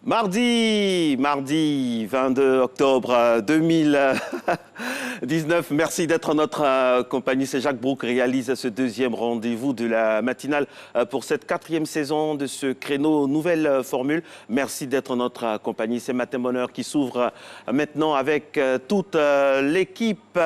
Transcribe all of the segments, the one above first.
Mardi 22 octobre 2019. Merci d'être en notre compagnie. C'est Jacques Brou qui réalise ce deuxième rendez-vous de la matinale pour cette quatrième saison de ce créneau Nouvelle Formule. Merci d'être en notre compagnie. C'est Matin Bonheur qui s'ouvre maintenant avec toute l'équipe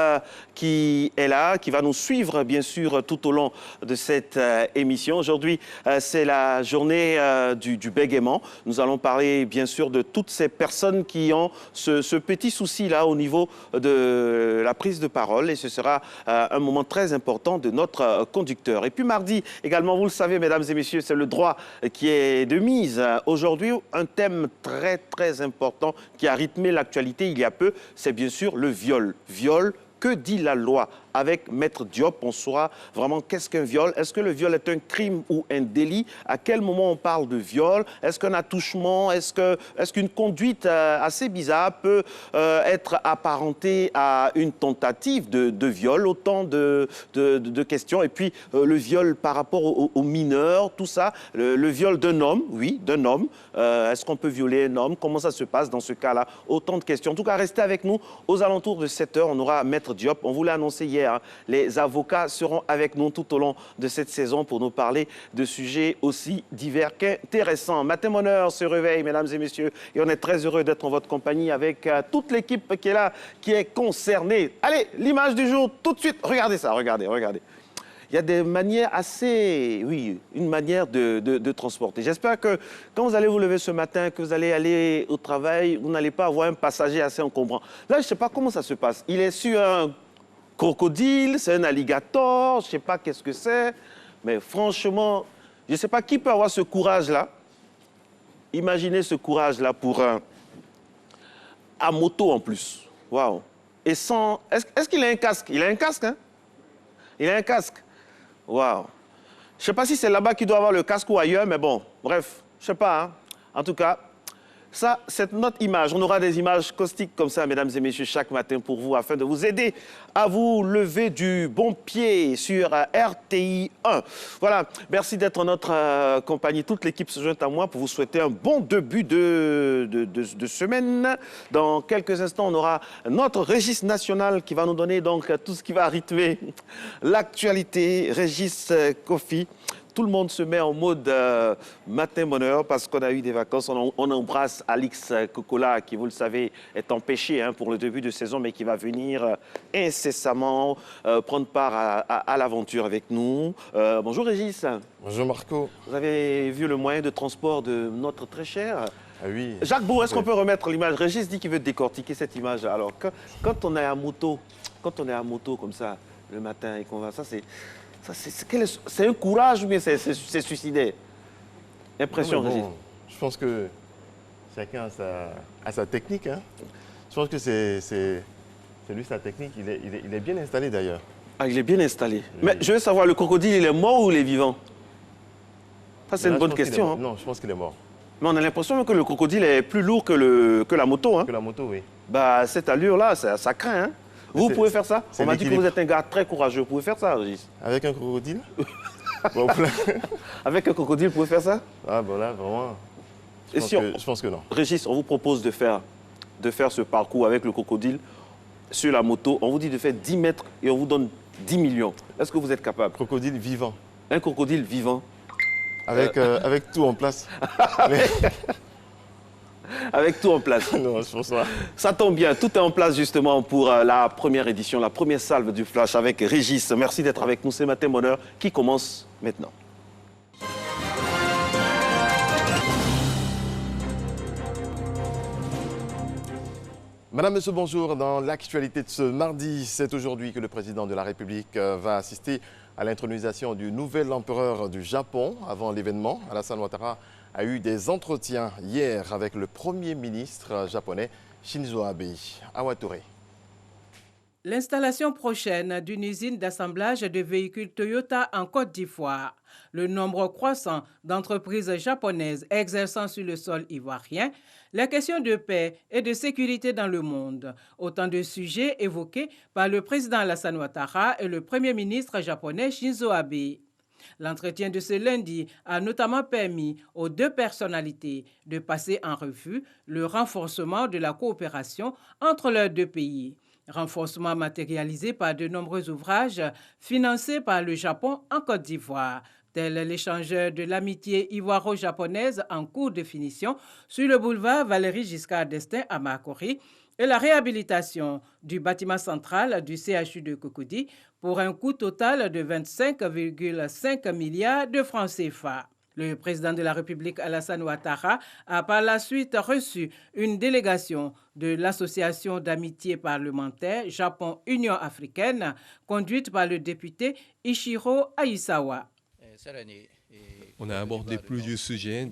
qui est là, qui va nous suivre bien sûr tout au long de cette émission. Aujourd'hui, c'est la journée du bégaiement. Nous allons parler bien sûr de toutes ces personnes qui ont ce petit souci-là au niveau de la prise de parole et ce sera un moment très important de notre conducteur. Et puis mardi également, vous le savez mesdames et messieurs, c'est le droit qui est de mise. Aujourd'hui, un thème très important qui a rythmé l'actualité il y a peu, c'est bien sûr le viol. Viol, que dit la loi? Avec Maître Diop, on saura vraiment qu'est-ce qu'un viol. Est-ce que le viol est un crime ou un délit? À quel moment on parle de viol? Est-ce qu'un attouchement, est-ce qu'une conduite assez bizarre peut être apparentée à une tentative de viol? Autant de questions. Et puis le viol par rapport aux mineurs, tout ça. Le viol d'un homme, oui, d'un homme. Est-ce qu'on peut violer un homme? Comment ça se passe dans ce cas-là? Autant de questions. En tout cas, restez avec nous. Aux alentours de 7 heures, on aura Maître Diop. On vous l'a annoncé hier. Les avocats seront avec nous tout au long de cette saison pour nous parler de sujets aussi divers qu'intéressants. Matin Bonheur se réveille, mesdames et messieurs, et on est très heureux d'être en votre compagnie avec toute l'équipe qui est là, qui est concernée. Allez, l'image du jour, tout de suite. Regardez ça, regardez. Il y a des manières assez, oui, une manière de transporter. J'espère que quand vous allez vous lever ce matin, que vous allez aller au travail, vous n'allez pas avoir un passager assez encombrant. Là, je ne sais pas comment ça se passe. Il est sur un crocodile, c'est un alligator, je ne sais pas qu'est-ce que c'est. Mais franchement, je ne sais pas qui peut avoir ce courage-là. Imaginez ce courage-là pour un... à moto en plus. Waouh. Et sans... Est-ce qu'il a un casque? Il a un casque, hein? Il a un casque. Waouh. Je ne sais pas si c'est là-bas qu'il doit avoir le casque ou ailleurs, mais bon, bref, je ne sais pas. Hein. En tout cas, ça, c'est notre image. On aura des images caustiques comme ça, mesdames et messieurs, chaque matin pour vous, afin de vous aider à vous lever du bon pied sur RTI 1. Voilà, merci d'être en notre compagnie. Toute l'équipe se joint à moi pour vous souhaiter un bon début de semaine. Dans quelques instants, on aura notre Régis national qui va nous donner donc tout ce qui va rythmer l'actualité. Régis Kofi. Tout le monde se met en mode matin bonheur parce qu'on a eu des vacances. On embrasse Alix Kokola qui, vous le savez, est empêché pour le début de saison, mais qui va venir incessamment prendre part à l'aventure avec nous. Bonjour Régis. Bonjour Marco. Vous avez vu le moyen de transport de notre très cher oui. Jacques Brou, est-ce qu'on peut remettre l'image? Régis dit qu'il veut décortiquer cette image. Alors, quand on est à moto, comme ça, le matin et qu'on va... C'est un courage ou bien c'est suicidaire? Impression, Régis. Je pense que chacun a sa technique. Hein. Je pense que c'est lui sa technique. Il est bien installé d'ailleurs. Ah, il est bien installé. Mais je veux savoir, le crocodile, il est mort ou il est vivant? Ça, c'est une bonne question. Hein. Non, je pense qu'il est mort. Mais on a l'impression que le crocodile est plus lourd que la moto. Hein. Que la moto, oui. Bah, cette allure-là, ça craint. Hein. Vous pouvez faire ça? On m'a dit que vous êtes un gars très courageux. Vous pouvez faire ça, Régis? Avec un crocodile? Avec un crocodile, vous pouvez faire ça? Ah, bon là, vraiment. Je pense que non. Régis, on vous propose de faire ce parcours avec le crocodile sur la moto. On vous dit de faire 10 mètres et on vous donne 10 millions. Est-ce que vous êtes capable? Crocodile vivant. Un crocodile vivant. Avec tout en place. Avec tout en place. Non, je pense pas. Ça tombe bien, tout est en place justement pour la première édition, la première salve du Flash avec Régis. Merci d'être avec nous, c'est Matin Bonheur qui commence maintenant. Madame, Monsieur, bonjour. Dans l'actualité de ce mardi, c'est aujourd'hui que le président de la République va assister à l'intronisation du nouvel empereur du Japon. Avant l'événement, Alassane Ouattara a eu des entretiens hier avec le Premier ministre japonais Shinzo Abe. Awa Touré. L'installation prochaine d'une usine d'assemblage de véhicules Toyota en Côte d'Ivoire, le nombre croissant d'entreprises japonaises exerçant sur le sol ivoirien, la question de paix et de sécurité dans le monde, autant de sujets évoqués par le président Alassane Ouattara et le Premier ministre japonais Shinzo Abe. L'entretien de ce lundi a notamment permis aux deux personnalités de passer en revue le renforcement de la coopération entre leurs deux pays. Renforcement matérialisé par de nombreux ouvrages financés par le Japon en Côte d'Ivoire, tel l'échangeur de l'amitié ivoiro-japonaise en cours de finition sur le boulevard Valéry Giscard d'Estaing à Makori, et la réhabilitation du bâtiment central du CHU de Cocody pour un coût total de 25,5 milliards de francs CFA. Le président de la République, Alassane Ouattara, a par la suite reçu une délégation de l'Association d'amitié parlementaire Japon-Union africaine, conduite par le député Ichiro Aisawa. On a abordé plusieurs sujets.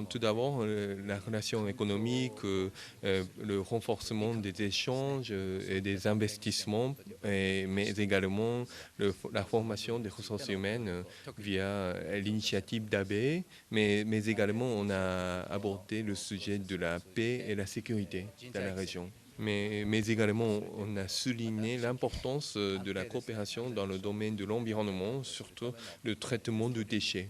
Tout d'abord, la relation économique, le renforcement des échanges et des investissements, mais également la formation des ressources humaines via l'initiative d'ABE, mais également on a abordé le sujet de la paix et la sécurité dans la région. Mais également, on a souligné l'importance de la coopération dans le domaine de l'environnement, surtout le traitement de déchets.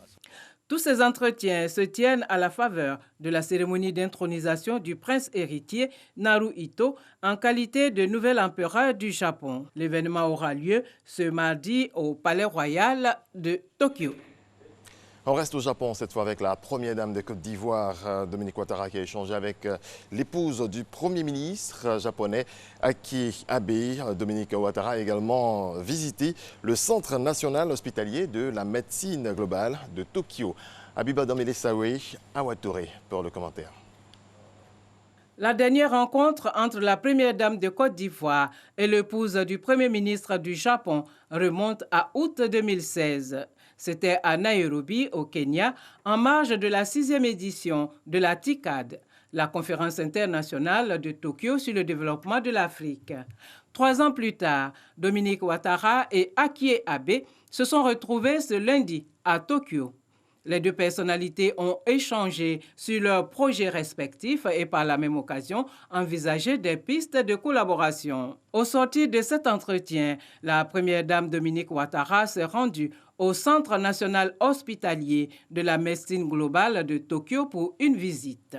Tous ces entretiens se tiennent à la faveur de la cérémonie d'intronisation du prince héritier Naruhito en qualité de nouvel empereur du Japon. L'événement aura lieu ce mardi au Palais Royal de Tokyo. On reste au Japon, cette fois avec la première dame de Côte d'Ivoire, Dominique Ouattara, qui a échangé avec l'épouse du Premier ministre japonais, Akie Abe. Dominique Ouattara a également visité le Centre national hospitalier de la médecine globale de Tokyo. Abiba Damele-Sawe, Awatoré pour le commentaire. La dernière rencontre entre la première dame de Côte d'Ivoire et l'épouse du Premier ministre du Japon remonte à août 2016. C'était à Nairobi, au Kenya, en marge de la 6e édition de la TICAD, la conférence internationale de Tokyo sur le développement de l'Afrique. 3 ans plus tard, Dominique Ouattara et Akie Abe se sont retrouvés ce lundi à Tokyo. Les deux personnalités ont échangé sur leurs projets respectifs et par la même occasion envisagé des pistes de collaboration. Au sortir de cet entretien, la première dame Dominique Ouattara s'est rendue au Centre national hospitalier de la médecine globale de Tokyo pour une visite.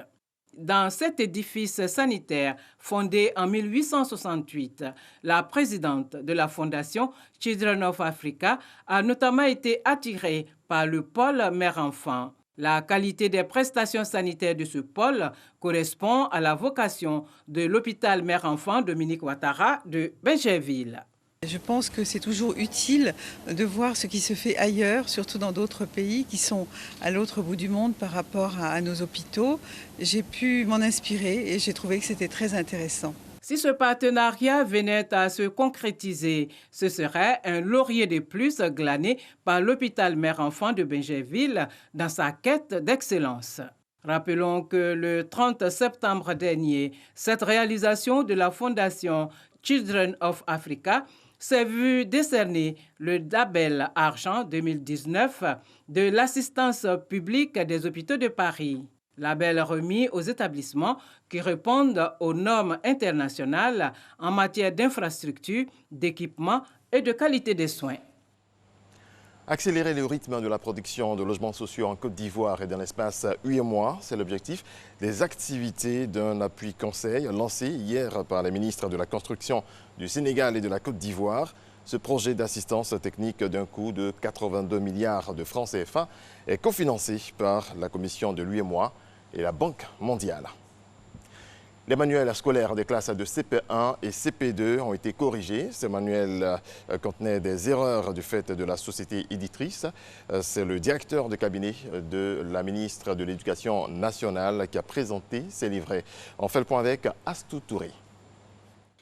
Dans cet édifice sanitaire fondé en 1868, la présidente de la fondation Children of Africa a notamment été attirée par le pôle mère-enfant. La qualité des prestations sanitaires de ce pôle correspond à la vocation de l'hôpital mère-enfant Dominique Ouattara de Benjerville. Je pense que c'est toujours utile de voir ce qui se fait ailleurs, surtout dans d'autres pays qui sont à l'autre bout du monde par rapport à nos hôpitaux. J'ai pu m'en inspirer et j'ai trouvé que c'était très intéressant. Si ce partenariat venait à se concrétiser, ce serait un laurier de plus glané par l'hôpital mère-enfant de Benjerville dans sa quête d'excellence. Rappelons que le 30 septembre dernier, cette réalisation de la fondation Children of Africa s'est vu décerner le label Argent 2019 de l'assistance publique des hôpitaux de Paris. Label remis aux établissements qui répondent aux normes internationales en matière d'infrastructures, d'équipements et de qualité des soins. Accélérer le rythme de la production de logements sociaux en Côte d'Ivoire et dans l'espace UEMOA, c'est l'objectif des activités d'un appui conseil lancé hier par les ministres de la Construction du Sénégal et de la Côte d'Ivoire. Ce projet d'assistance technique d'un coût de 82 milliards de francs CFA est cofinancé par la commission de l'UEMOA et la Banque mondiale. Les manuels scolaires des classes de CP1 et CP2 ont été corrigés. Ces manuels contenaient des erreurs du fait de la société éditrice. C'est le directeur de cabinet de la ministre de l'Éducation nationale qui a présenté ces livrets. On fait le point avec Astou Touré.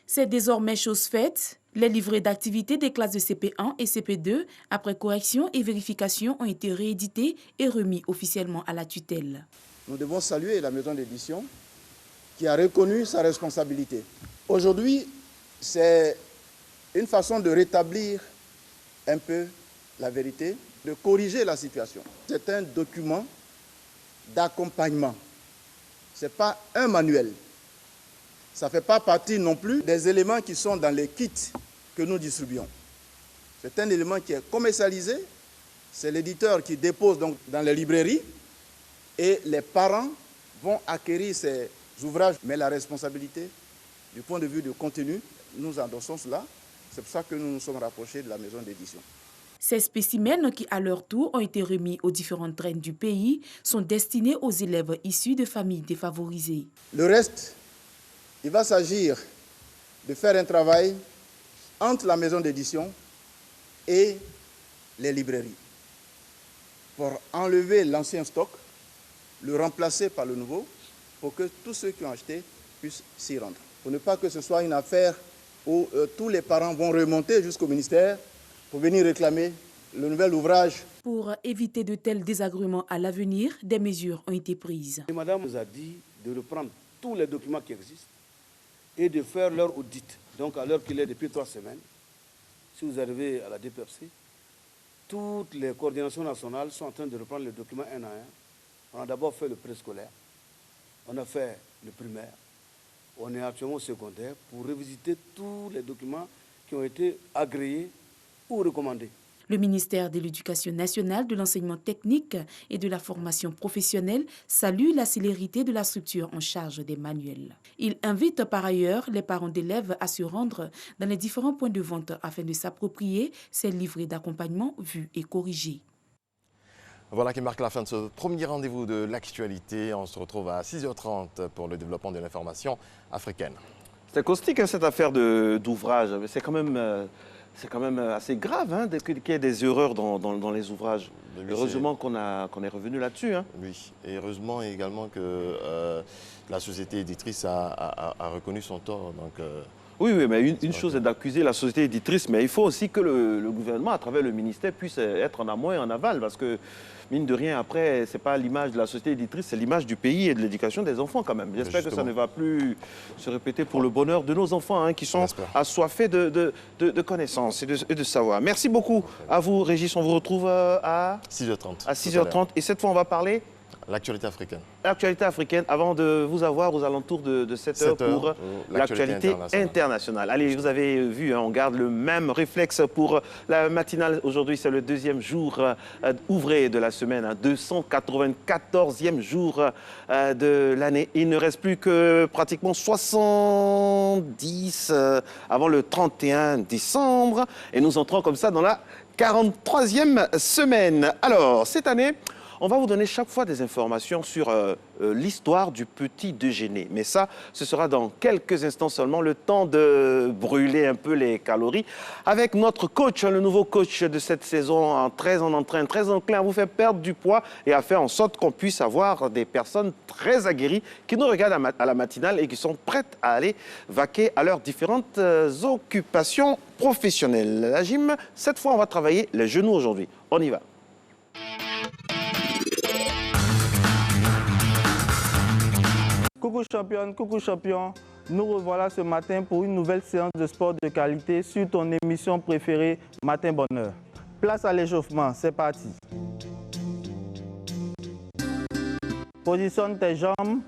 C'est désormais chose faite. Les livrets d'activité des classes de CP1 et CP2, après correction et vérification, ont été réédités et remis officiellement à la tutelle. Nous devons saluer la maison d'édition qui a reconnu sa responsabilité. Aujourd'hui, c'est une façon de rétablir un peu la vérité, de corriger la situation. C'est un document d'accompagnement. Ce n'est pas un manuel. Ça ne fait pas partie non plus des éléments qui sont dans les kits que nous distribuons. C'est un élément qui est commercialisé C'est l'éditeur qui dépose donc dans les librairies et les parents vont acquérir ces ouvrages. Mais la responsabilité, du point de vue du contenu, nous endossons cela. C'est pour ça que nous nous sommes rapprochés de la maison d'édition. Ces spécimens qui, à leur tour, ont été remis aux différentes traînes du pays, sont destinés aux élèves issus de familles défavorisées. Le reste, il va s'agir de faire un travail entre la maison d'édition et les librairies pour enlever l'ancien stock, le remplacer par le nouveau, pour que tous ceux qui ont acheté puissent s'y rendre. Pour ne pas que ce soit une affaire où tous les parents vont remonter jusqu'au ministère pour venir réclamer le nouvel ouvrage. Pour éviter de tels désagréments à l'avenir, des mesures ont été prises. Et madame nous a dit de reprendre tous les documents qui existent et de faire leur audit. Donc à l'heure qu'il est depuis 3 semaines, si vous arrivez à la DPFC, toutes les coordinations nationales sont en train de reprendre les documents un à un. On a d'abord fait le préscolaire, on a fait le primaire, on est actuellement au secondaire pour revisiter tous les documents qui ont été agréés ou recommandés. Le ministère de l'Éducation nationale, de l'enseignement technique et de la formation professionnelle salue la célérité de la structure en charge des manuels. Il invite par ailleurs les parents d'élèves à se rendre dans les différents points de vente afin de s'approprier ces livrets d'accompagnement vus et corrigés. Voilà qui marque la fin de ce premier rendez-vous de l'actualité. On se retrouve à 6h30 pour le développement de l'information africaine. C'est caustique, hein, cette affaire d'ouvrage. C'est quand même assez grave, hein, qu'il y ait des erreurs dans les ouvrages. Oui, heureusement qu'on est revenu là-dessus. Hein. Oui, et heureusement également que la société éditrice a reconnu son tort. Donc, oui, mais une chose est d'accuser la société éditrice, mais il faut aussi que le gouvernement, à travers le ministère, puisse être en amont et en aval, parce que, mine de rien, après, ce n'est pas l'image de la société éditrice, c'est l'image du pays et de l'éducation des enfants quand même. J'espère que ça ne va plus se répéter pour le bonheur de nos enfants, hein, qui sont assoiffés de connaissances et de savoir. Merci beaucoup à vous, Régis. On vous retrouve à 6h30. À 6h30. Et cette fois, on va parler... L'actualité africaine. L'actualité africaine, avant de vous avoir aux alentours de 7h pour l'actualité internationale. Allez, vous avez vu, hein, on garde le même réflexe pour la matinale. Aujourd'hui, c'est le deuxième jour ouvré de la semaine, hein, 294e jour de l'année. Il ne reste plus que pratiquement 70 avant le 31 décembre. Et nous entrons comme ça dans la 43e semaine. Alors, cette année... on va vous donner chaque fois des informations sur l'histoire du petit déjeuner. Mais ça, ce sera dans quelques instants seulement, le temps de brûler un peu les calories. Avec notre coach, le nouveau coach de cette saison, très en entrain, très enclin à vous faire perdre du poids et à faire en sorte qu'on puisse avoir des personnes très aguerries qui nous regardent à la matinale et qui sont prêtes à aller vaquer à leurs différentes occupations professionnelles. La gym, cette fois, on va travailler les genoux aujourd'hui. On y va. Coucou championne, coucou champion, nous revoilà ce matin pour une nouvelle séance de sport de qualité sur ton émission préférée Matin Bonheur. Place à l'échauffement, c'est parti. Positionne tes jambes,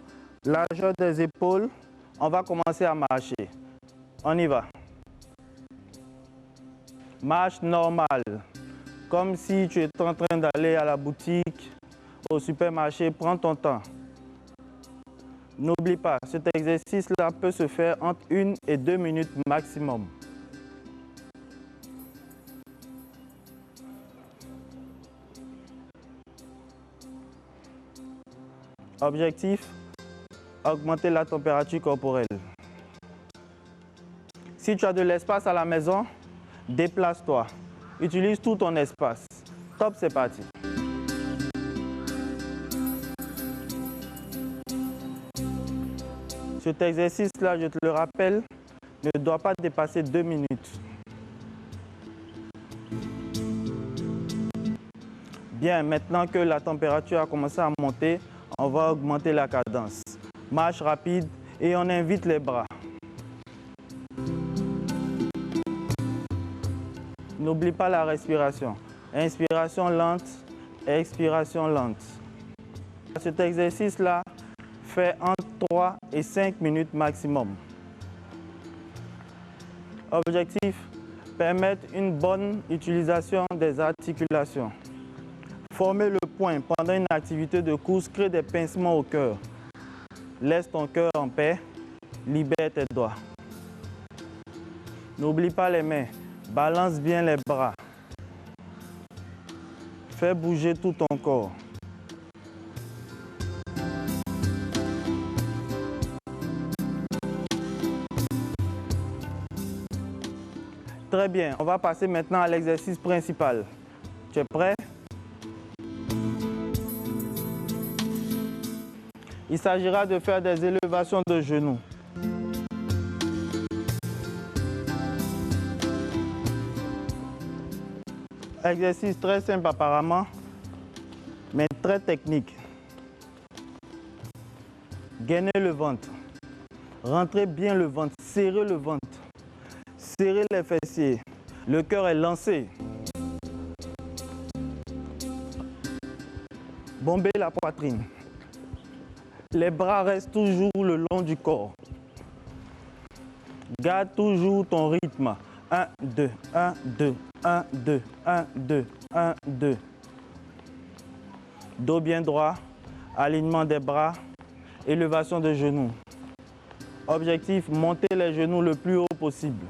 largeur des épaules, on va commencer à marcher. On y va. Marche normale, comme si tu étais en train d'aller à la boutique, au supermarché, prends ton temps. N'oublie pas, cet exercice-là peut se faire entre 1 et 2 minutes maximum. Objectif, augmenter la température corporelle. Si tu as de l'espace à la maison, déplace-toi. Utilise tout ton espace. Top, c'est parti. Cet exercice-là, je te le rappelle, ne doit pas dépasser 2 minutes. Bien, maintenant que la température a commencé à monter, on va augmenter la cadence. Marche rapide et on invite les bras. N'oublie pas la respiration. Inspiration lente, expiration lente. Cet exercice-là fait entre 3 et 5 minutes maximum. Objectif, permettre une bonne utilisation des articulations. Former le poing pendant une activité de course crée des pincements au cœur. Laisse ton cœur en paix, libère tes doigts. N'oublie pas les mains, balance bien les bras. Fais bouger tout ton corps. Très bien, on va passer maintenant à l'exercice principal. Tu es prêt? Il s'agira de faire des élévations de genoux. Exercice très simple apparemment, mais très technique. Gainez le ventre. Rentrez bien le ventre, serrez le ventre. Serrez les fessiers. Le cœur est lancé. Bombez la poitrine. Les bras restent toujours le long du corps. Garde toujours ton rythme. 1, 2, 1, 2, 1, 2, 1, 2, 1, 2. Dos bien droit, alignement des bras, élévation des genoux. Objectif, monter les genoux le plus haut possible.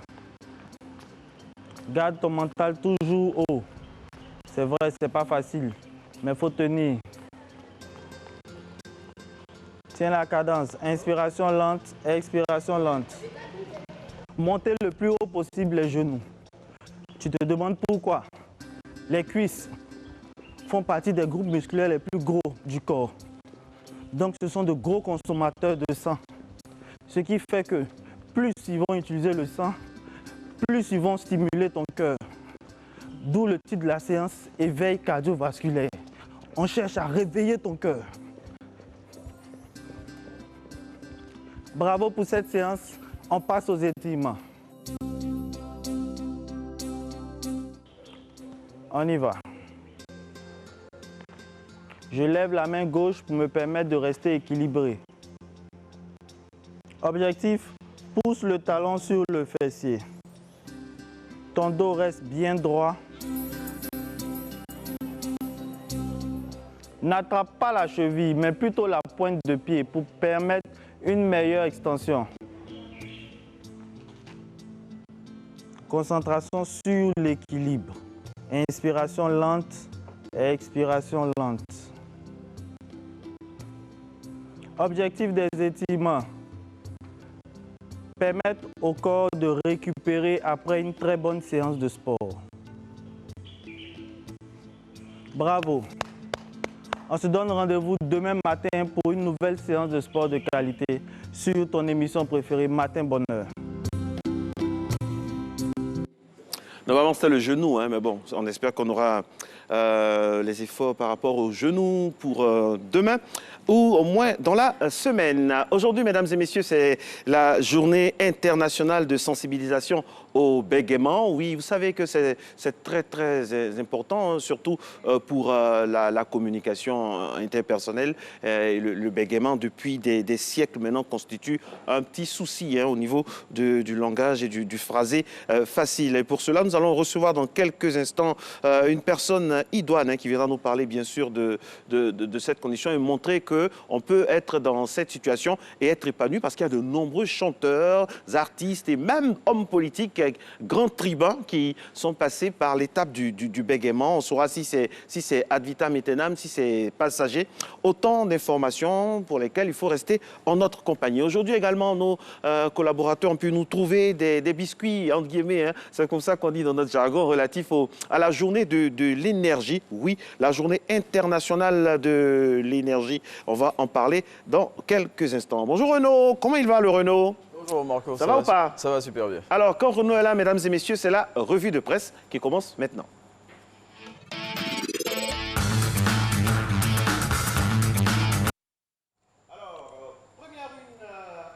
Garde ton mental toujours haut. C'est vrai, c'est pas facile, mais il faut tenir. Tiens la cadence. Inspiration lente, expiration lente. Montez le plus haut possible les genoux. Tu te demandes pourquoi. Les cuisses font partie des groupes musculaires les plus gros du corps. Donc ce sont de gros consommateurs de sang. Ce qui fait que plus ils vont utiliser le sang, plus ils vont stimuler ton cœur. D'où le titre de la séance, éveil cardiovasculaire. On cherche à réveiller ton cœur. Bravo pour cette séance. On passe aux étirements. On y va. Je lève la main gauche pour me permettre de rester équilibré. Objectif, pousse le talon sur le fessier. Ton dos reste bien droit. N'attrape pas la cheville, mais plutôt la pointe de pied pour permettre une meilleure extension. Concentration sur l'équilibre. Inspiration lente, expiration lente. Objectif des étirements. Permettre au corps de récupérer après une très bonne séance de sport. Bravo. On se donne rendez-vous demain matin pour une nouvelle séance de sport de qualité sur ton émission préférée, Matin Bonheur. Normalement, c'était le genou, hein, mais bon, on espère qu'on aura les efforts par rapport au genou pour demain ou au moins dans la semaine. Aujourd'hui, mesdames et messieurs, c'est la journée internationale de sensibilisation au bégaiement. Oui, vous savez que c'est très, très important, surtout pour la communication interpersonnelle. Le bégaiement, depuis des siècles maintenant, constitue un petit souci au niveau du langage et du phrasé facile. Et pour cela, nous allons recevoir dans quelques instants une personne idoine qui viendra nous parler, bien sûr, de cette condition et montrer qu'on peut être dans cette situation et être épanoui parce qu'il y a de nombreux chanteurs, artistes et même hommes politiques, grands tribuns qui sont passés par l'étape du bégaiement. On saura si c'est ad vitam aeternam, si c'est passager. Autant d'informations pour lesquelles il faut rester en notre compagnie. Aujourd'hui également, nos collaborateurs ont pu nous trouver des biscuits, entre guillemets, hein. C'est comme ça qu'on dit dans notre jargon, relatif à la journée de l'énergie. Oui, la journée internationale de l'énergie. On va en parler dans quelques instants. Bonjour Renaud, comment il va le Renaud? Bonjour Marco, ça va ou pas? Ça va super bien. Alors, quand Renaud est là, mesdames et messieurs, c'est la revue de presse qui commence maintenant.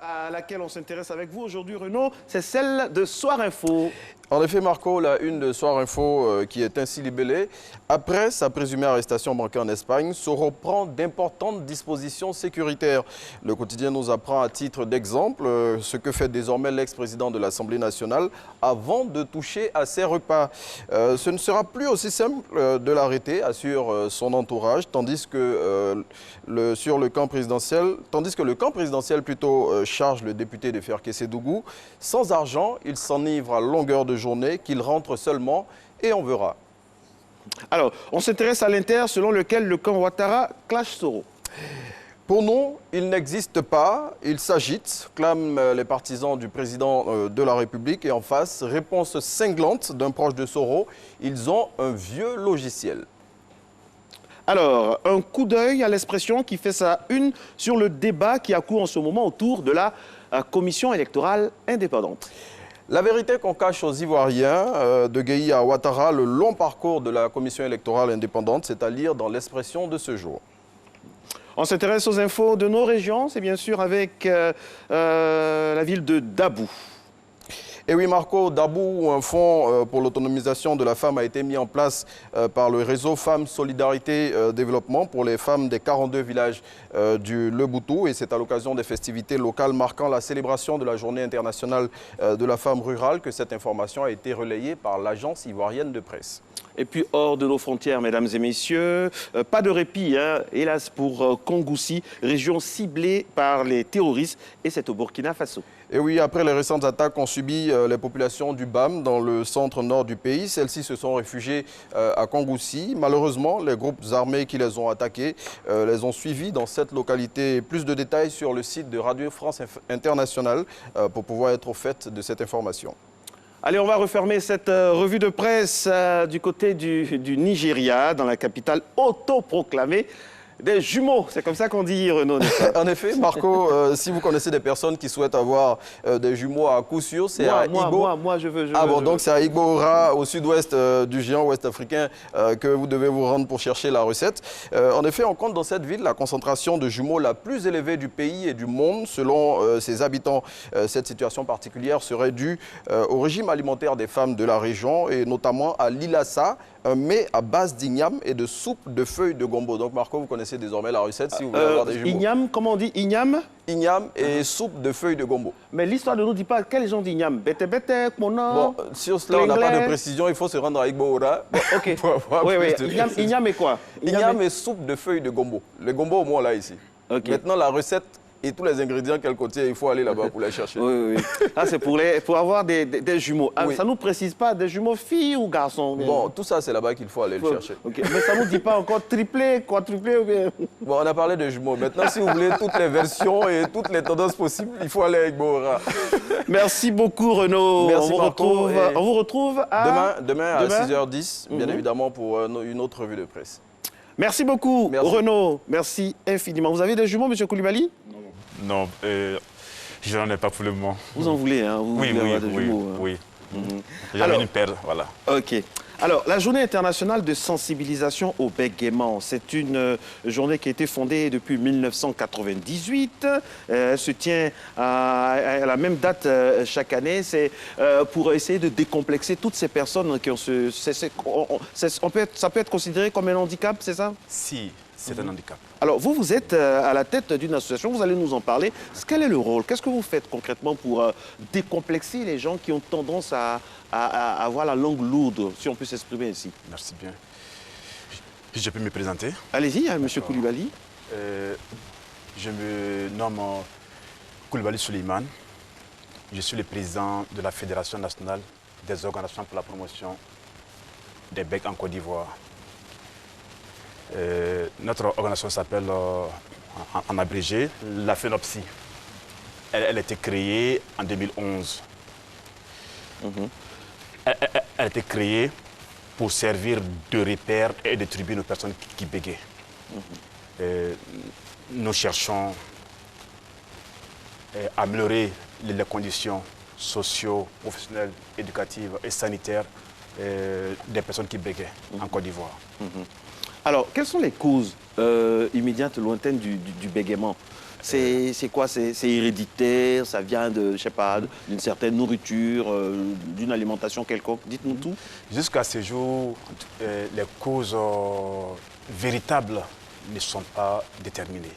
À laquelle on s'intéresse avec vous aujourd'hui, Renaud, c'est celle de Soir Info. En effet, Marco, la une de Soir Info qui est ainsi libellée. Après sa présumée arrestation manquée en Espagne, Soro prend d'importantes dispositions sécuritaires. Le quotidien nous apprend à titre d'exemple ce que fait désormais l'ex-président de l'Assemblée nationale avant de toucher à ses repas. Ce ne sera plus aussi simple de l'arrêter, assure son entourage, tandis que le camp présidentiel plutôt charge le député de faire Kessédougou. Sans argent, il s'enivre à longueur de journée, qu'il rentre seulement et on verra. Alors, on s'intéresse à l'Inter, selon lequel le camp Ouattara clash Soro. Pour nous, il n'existe pas, il s'agite, clament les partisans du président de la République. Et en face, réponse cinglante d'un proche de Soro, ils ont un vieux logiciel. Alors, un coup d'œil à l'expression qui fait sa une sur le débat qui a cours en ce moment autour de la commission électorale indépendante. La vérité qu'on cache aux Ivoiriens, de Gueye à Ouattara, le long parcours de la commission électorale indépendante, c'est à lire dans l'expression de ce jour. On s'intéresse aux infos de nos régions, c'est bien sûr avec la ville de Dabou. Et oui, Marco, Dabou, un fonds pour l'autonomisation de la femme a été mis en place par le réseau Femmes Solidarité Développement pour les femmes des 42 villages du Leboutou. Et c'est à l'occasion des festivités locales marquant la célébration de la Journée internationale de la femme rurale que cette information a été relayée par l'agence ivoirienne de presse. Et puis hors de nos frontières, mesdames et messieurs, pas de répit, hein, hélas pour Kongoussi, région ciblée par les terroristes, et c'est au Burkina Faso. Et oui, après les récentes attaques qu'ont subies les populations du BAM dans le centre-nord du pays, celles-ci se sont réfugiées à Kongoussi. Malheureusement, les groupes armés qui les ont attaquées les ont suivies dans cette localité. Plus de détails sur le site de Radio France Internationale pour pouvoir être au fait de cette information. Allez, on va refermer cette revue de presse du côté du Nigeria, dans la capitale autoproclamée des jumeaux. C'est comme ça qu'on dit, Renaud. En effet, Marco, si vous connaissez des personnes qui souhaitent avoir des jumeaux à coup sûr, c'est à Igbo. Moi, je veux. Donc c'est à Igbo-Ora, au sud-ouest du géant ouest africain, que vous devez vous rendre pour chercher la recette. En effet, on compte dans cette ville la concentration de jumeaux la plus élevée du pays et du monde. Selon ses habitants, cette situation particulière serait due au régime alimentaire des femmes de la région et notamment à l'ilassa, un mets à base d'igname et de soupe de feuilles de gombo. Donc Marco, vous connaissez désormais la recette si vous voulez avoir des jumeaux. Igname, comment on dit? Igname? Igname et soupe de feuilles de gombo. Mais l'histoire ne nous dit pas quels gens d'igname. Bete, bon, sur cela, on n'a pas de précision. Il faut se rendre à Igbo-Ora. Ok. Oui. Igname et quoi? Igname et soupe de feuilles de gombo. Le gombo, au moins, là, ici. Okay. Maintenant, la recette et tous les ingrédients qu'elle contient, il faut aller là-bas pour les chercher. Oui. Ah, c'est pour avoir des jumeaux. Ah, oui. Ça ne nous précise pas des jumeaux filles ou garçons? Bon, tout ça, c'est là-bas qu'il faut aller le chercher. Okay. Mais ça ne nous dit pas encore triplé, quadruplé ou bien... Bon, on a parlé de jumeaux. Maintenant, si vous voulez toutes les versions et toutes les tendances possibles, il faut aller avec Bora. Merci beaucoup, Renaud. Merci, on vous retrouve à... Demain à 6h10, bien évidemment, pour une autre revue de presse. Merci beaucoup, Renaud. Merci infiniment. Vous avez des jumeaux, M. Koulibaly? Non, je n'en ai pas pour le moment. Vous en voulez, hein? Vous voulez avoir des jumeaux, hein? Oui. J'avais une paire, voilà. OK. Alors, la Journée internationale de sensibilisation au bégaiement, c'est une journée qui a été fondée depuis 1998. Elle se tient à la même date chaque année. C'est pour essayer de décomplexer toutes ces personnes qui ont ça peut être considéré comme un handicap, c'est ça? Si, c'est un handicap. Alors, vous êtes à la tête d'une association, vous allez nous en parler. Quel est le rôle? Qu'est-ce que vous faites concrètement pour décomplexer les gens qui ont tendance à avoir la langue lourde, si on peut s'exprimer ainsi? Merci bien. Je peux me présenter? Allez-y, M. Koulibaly. Je me nomme Koulibaly Souleymane. Je suis le président de la Fédération nationale des organisations pour la promotion des becs en Côte d'Ivoire. Notre organisation s'appelle, en abrégé, la FENOPSI. Elle a été créée en 2011. Elle a été créée pour servir de repère et de tribune aux personnes qui bégayent. Nous cherchons à améliorer les conditions socio, professionnelles, éducatives et sanitaires des personnes qui bégayent en Côte d'Ivoire. Alors, quelles sont les causes immédiates, lointaines du bégaiement? C'est quoi? C'est héréditaire, ça vient de, je sais pas, d'une certaine nourriture, d'une alimentation quelconque. Dites-nous tout. Jusqu'à ce jour, les causes véritables ne sont pas déterminées.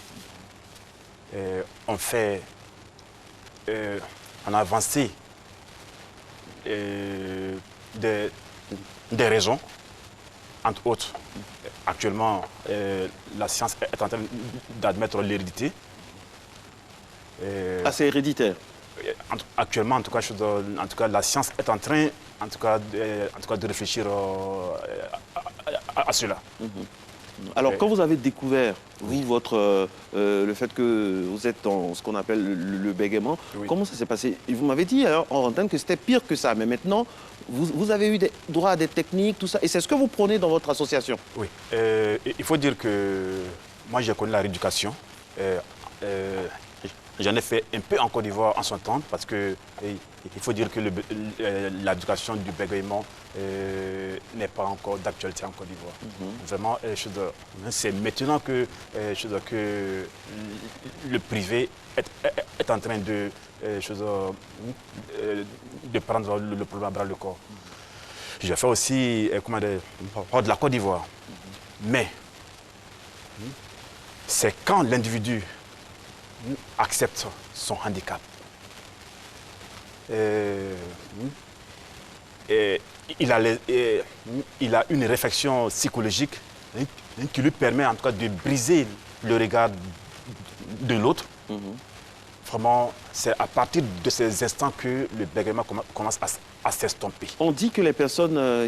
On a avancé des raisons, entre autres. Actuellement, la science est en train d'admettre l'hérédité. C'est héréditaire. Actuellement, en tout cas, la science est en train, de réfléchir à cela. Alors, quand vous avez découvert, vous, le fait que vous êtes dans ce qu'on appelle le bégaiement, comment ça s'est passé? Vous m'avez dit alors, en antenne que c'était pire que ça, mais maintenant, vous avez eu droit à des techniques, tout ça, et c'est ce que vous prenez dans votre association? Oui. Il faut dire que moi, j'ai connu la rééducation. J'en ai fait un peu en Côte d'Ivoire en son temps, parce que il faut dire que l'éducation du bégaiement n'est pas encore d'actualité en Côte d'Ivoire. Vraiment, c'est maintenant que le privé est en train de prendre le problème à bras le corps. J'ai fait aussi de la Côte d'Ivoire. Mais c'est quand l'individu accepte son handicap. Il a une réflexion psychologique qui lui permet en tout cas de briser le regard de l'autre. Vraiment, c'est à partir de ces instants que le bégaiement commence à s'estomper. On dit que les personnes on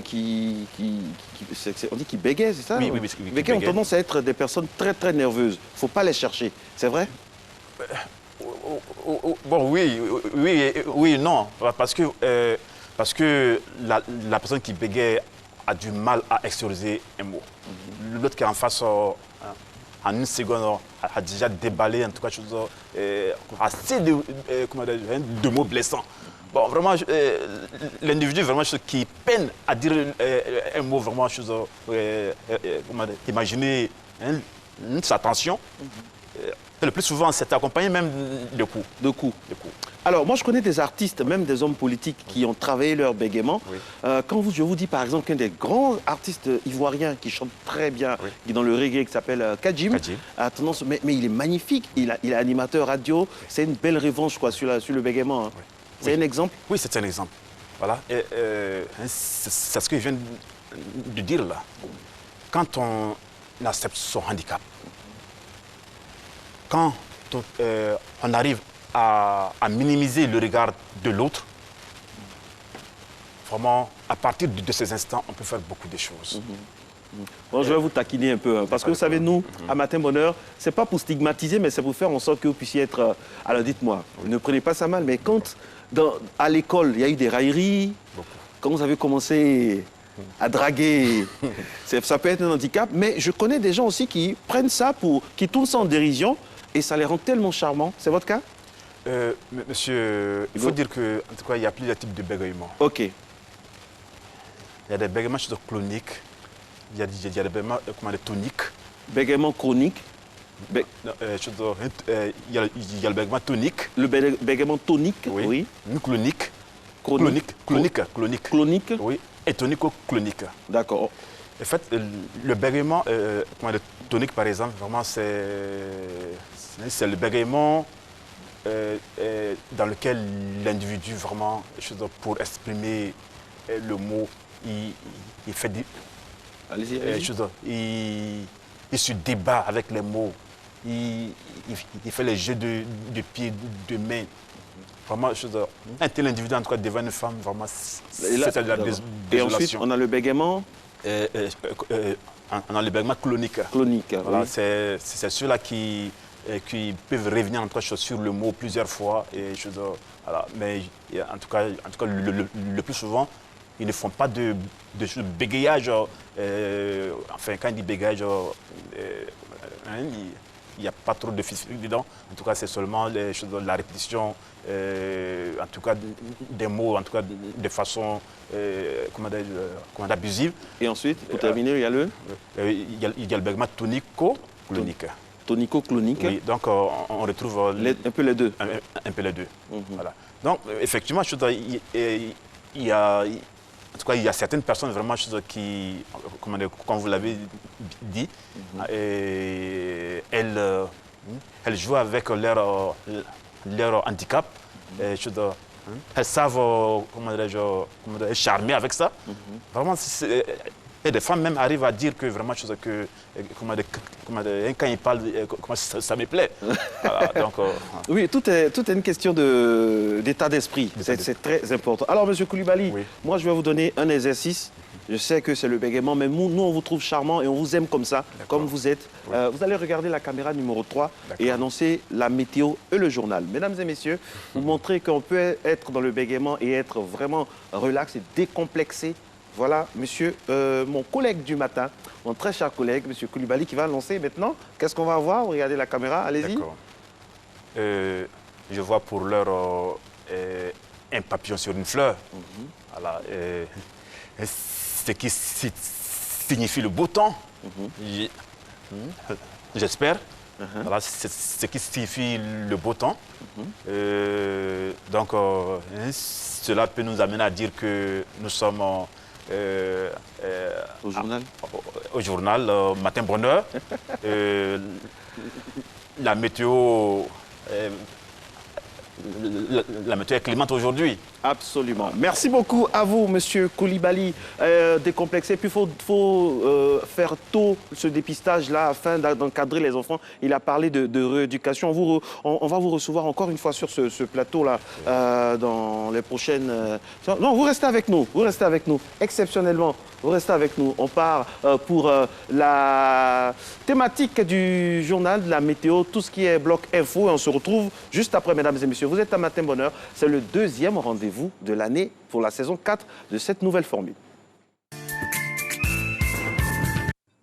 dit qu'ils bégayent, c'est ça? Oui, bégayent ont tendance à être des personnes très très nerveuses. Il ne faut pas les chercher, c'est vrai? Bon, oui, non, parce que la personne qui bégaye a du mal à extérioriser un mot. L'autre qui est en face, en une seconde, a déjà déballé en tout cas assez de mots blessants. Bon, vraiment, l'individu vraiment qui peine à dire un mot vraiment imaginez sa tension. Le plus souvent, c'est accompagné même de coups. De coups. Alors, moi, je connais des artistes, même des hommes politiques qui ont travaillé leur bégaiement. Quand je vous dis, par exemple, qu'un des grands artistes ivoiriens qui chante très bien, qui est dans le reggae, qui s'appelle Kadjim, a tendance, mais il est magnifique. Il est animateur radio. C'est une belle revanche quoi, sur le bégaiement. Hein. C'est un exemple? Oui, c'est un exemple. Voilà. C'est ce que je viens de dire là. Quand on accepte son handicap, quand on arrive à minimiser le regard de l'autre, vraiment, à partir de ces instants, on peut faire beaucoup de choses. Bon, je vais vous taquiner un peu, hein, parce que vous savez, nous, à Matin Bonheur, c'est pas pour stigmatiser, mais c'est pour faire en sorte que vous puissiez être... Alors dites-moi, ne prenez pas ça mal, mais quand à l'école, il y a eu des railleries, quand vous avez commencé à draguer, ça peut être un handicap, mais je connais des gens aussi qui prennent ça, qui tournent ça en dérision, et ça les rend tellement charmants. C'est votre cas? Monsieur, il faut dire qu'en tout cas, il y a plusieurs types de bégaiements. OK. Il y a des bégaiements chroniques, il y a des bégaiements toniques. Bégaiement chronique? Il y a le bégaiement tonique. Le bégaiement tonique, oui. Clonique. Clonique. Oui. Et tonico-clonique. D'accord. En fait, le bégaiement tonique, par exemple, vraiment, c'est le bégaiement dans lequel l'individu, vraiment, pour exprimer le mot, il fait des... Allez-y. Il se débat avec les mots. Il fait les jeux de pieds, de mains. Vraiment, un tel individu, en tout cas, devant une femme, vraiment, c'est de la désolation. Et ensuite, on a le bégaiement on a le bégaiement clonique. Voilà, c'est ceux-là qui peuvent revenir en tout cas, sur le mot plusieurs fois. Voilà. Mais en tout cas le plus souvent, ils ne font pas de bégayage. Enfin, quand ils disent bégayage, il n'y a pas trop de fissures dedans. En tout cas, c'est seulement la répétition, en tout cas, des mots, en tout cas, de façon abusive. Et ensuite, pour terminer, il y a le bégaiement tonico-clonique. Tonico-clonique. Oui, donc on retrouve un peu les deux. Un peu les deux. Voilà. Donc, effectivement, il y a... En tout cas, il y a certaines personnes vraiment qui, comme vous l'avez dit, elles jouent avec leur handicap. Elles savent charmer avec ça. Vraiment, et des femmes même arrivent à dire que vraiment, quand ils parlent, ça me plaît. Voilà, donc, oui, tout est une question d'état d'esprit. C'est très important. Alors, M. Koulibaly, oui. Moi, je vais vous donner un exercice. Je sais que c'est le bégaiement, mais nous, on vous trouve charmant et on vous aime comme ça, comme vous êtes. Oui. Vous allez regarder la caméra numéro 3 et annoncer la météo et le journal. Mesdames et messieurs, vous montrez qu'on peut être dans le bégaiement et être vraiment relax et décomplexé. Voilà, monsieur, mon collègue du matin, mon très cher collègue, monsieur Koulibaly, qui va lancer maintenant. Qu'est-ce qu'on va voir? Regardez la caméra, allez-y. D'accord. Je vois pour l'heure un papillon sur une fleur. Voilà, ce qui signifie le beau temps, j'espère. Voilà, ce qui signifie le beau temps. Donc, cela peut nous amener à dire que nous sommes au journal Matin Bonheur. La météo est clémente aujourd'hui. Absolument. Merci beaucoup à vous, monsieur Koulibaly, décomplexé. Puis il faut faire tôt ce dépistage-là afin d'encadrer les enfants. Il a parlé de rééducation. On va vous recevoir encore une fois sur ce plateau-là dans les prochaines... Non, vous restez avec nous. Vous restez avec nous. Exceptionnellement, vous restez avec nous. On part pour la thématique du journal, de la météo, tout ce qui est bloc info. Et on se retrouve juste après, mesdames et messieurs. Vous êtes à Matin Bonheur. C'est le deuxième rendez-vous de l'année pour la saison 4 de cette nouvelle formule.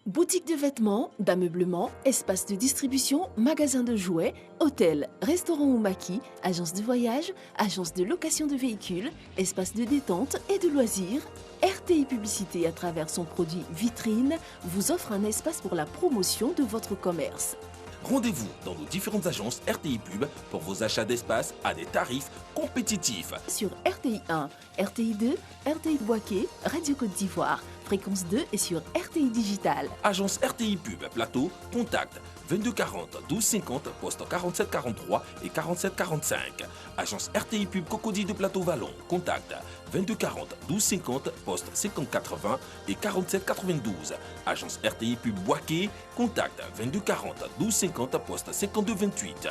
Boutique de vêtements, d'ameublement, espace de distribution, magasin de jouets, hôtel, restaurant ou maquis, agence de voyage, agence de location de véhicules, espace de détente et de loisirs, RTI Publicité à travers son produit Vitrine vous offre un espace pour la promotion de votre commerce. Rendez-vous dans nos différentes agences RTI Pub pour vos achats d'espace à des tarifs compétitifs. Sur RTI 1, RTI 2, RTI Boaké, Radio Côte d'Ivoire, Fréquence 2 et sur RTI Digital. Agence RTI Pub Plateau, contact 22 40 12 50, poste 47 43 et 47 45. Agence RTI Pub Cocody de Plateau Vallon, contact 22 40 12 50, poste 50 80 et 47 92. Agence RTI Pub Boaké, contact 22 40 12 50, poste 52 28.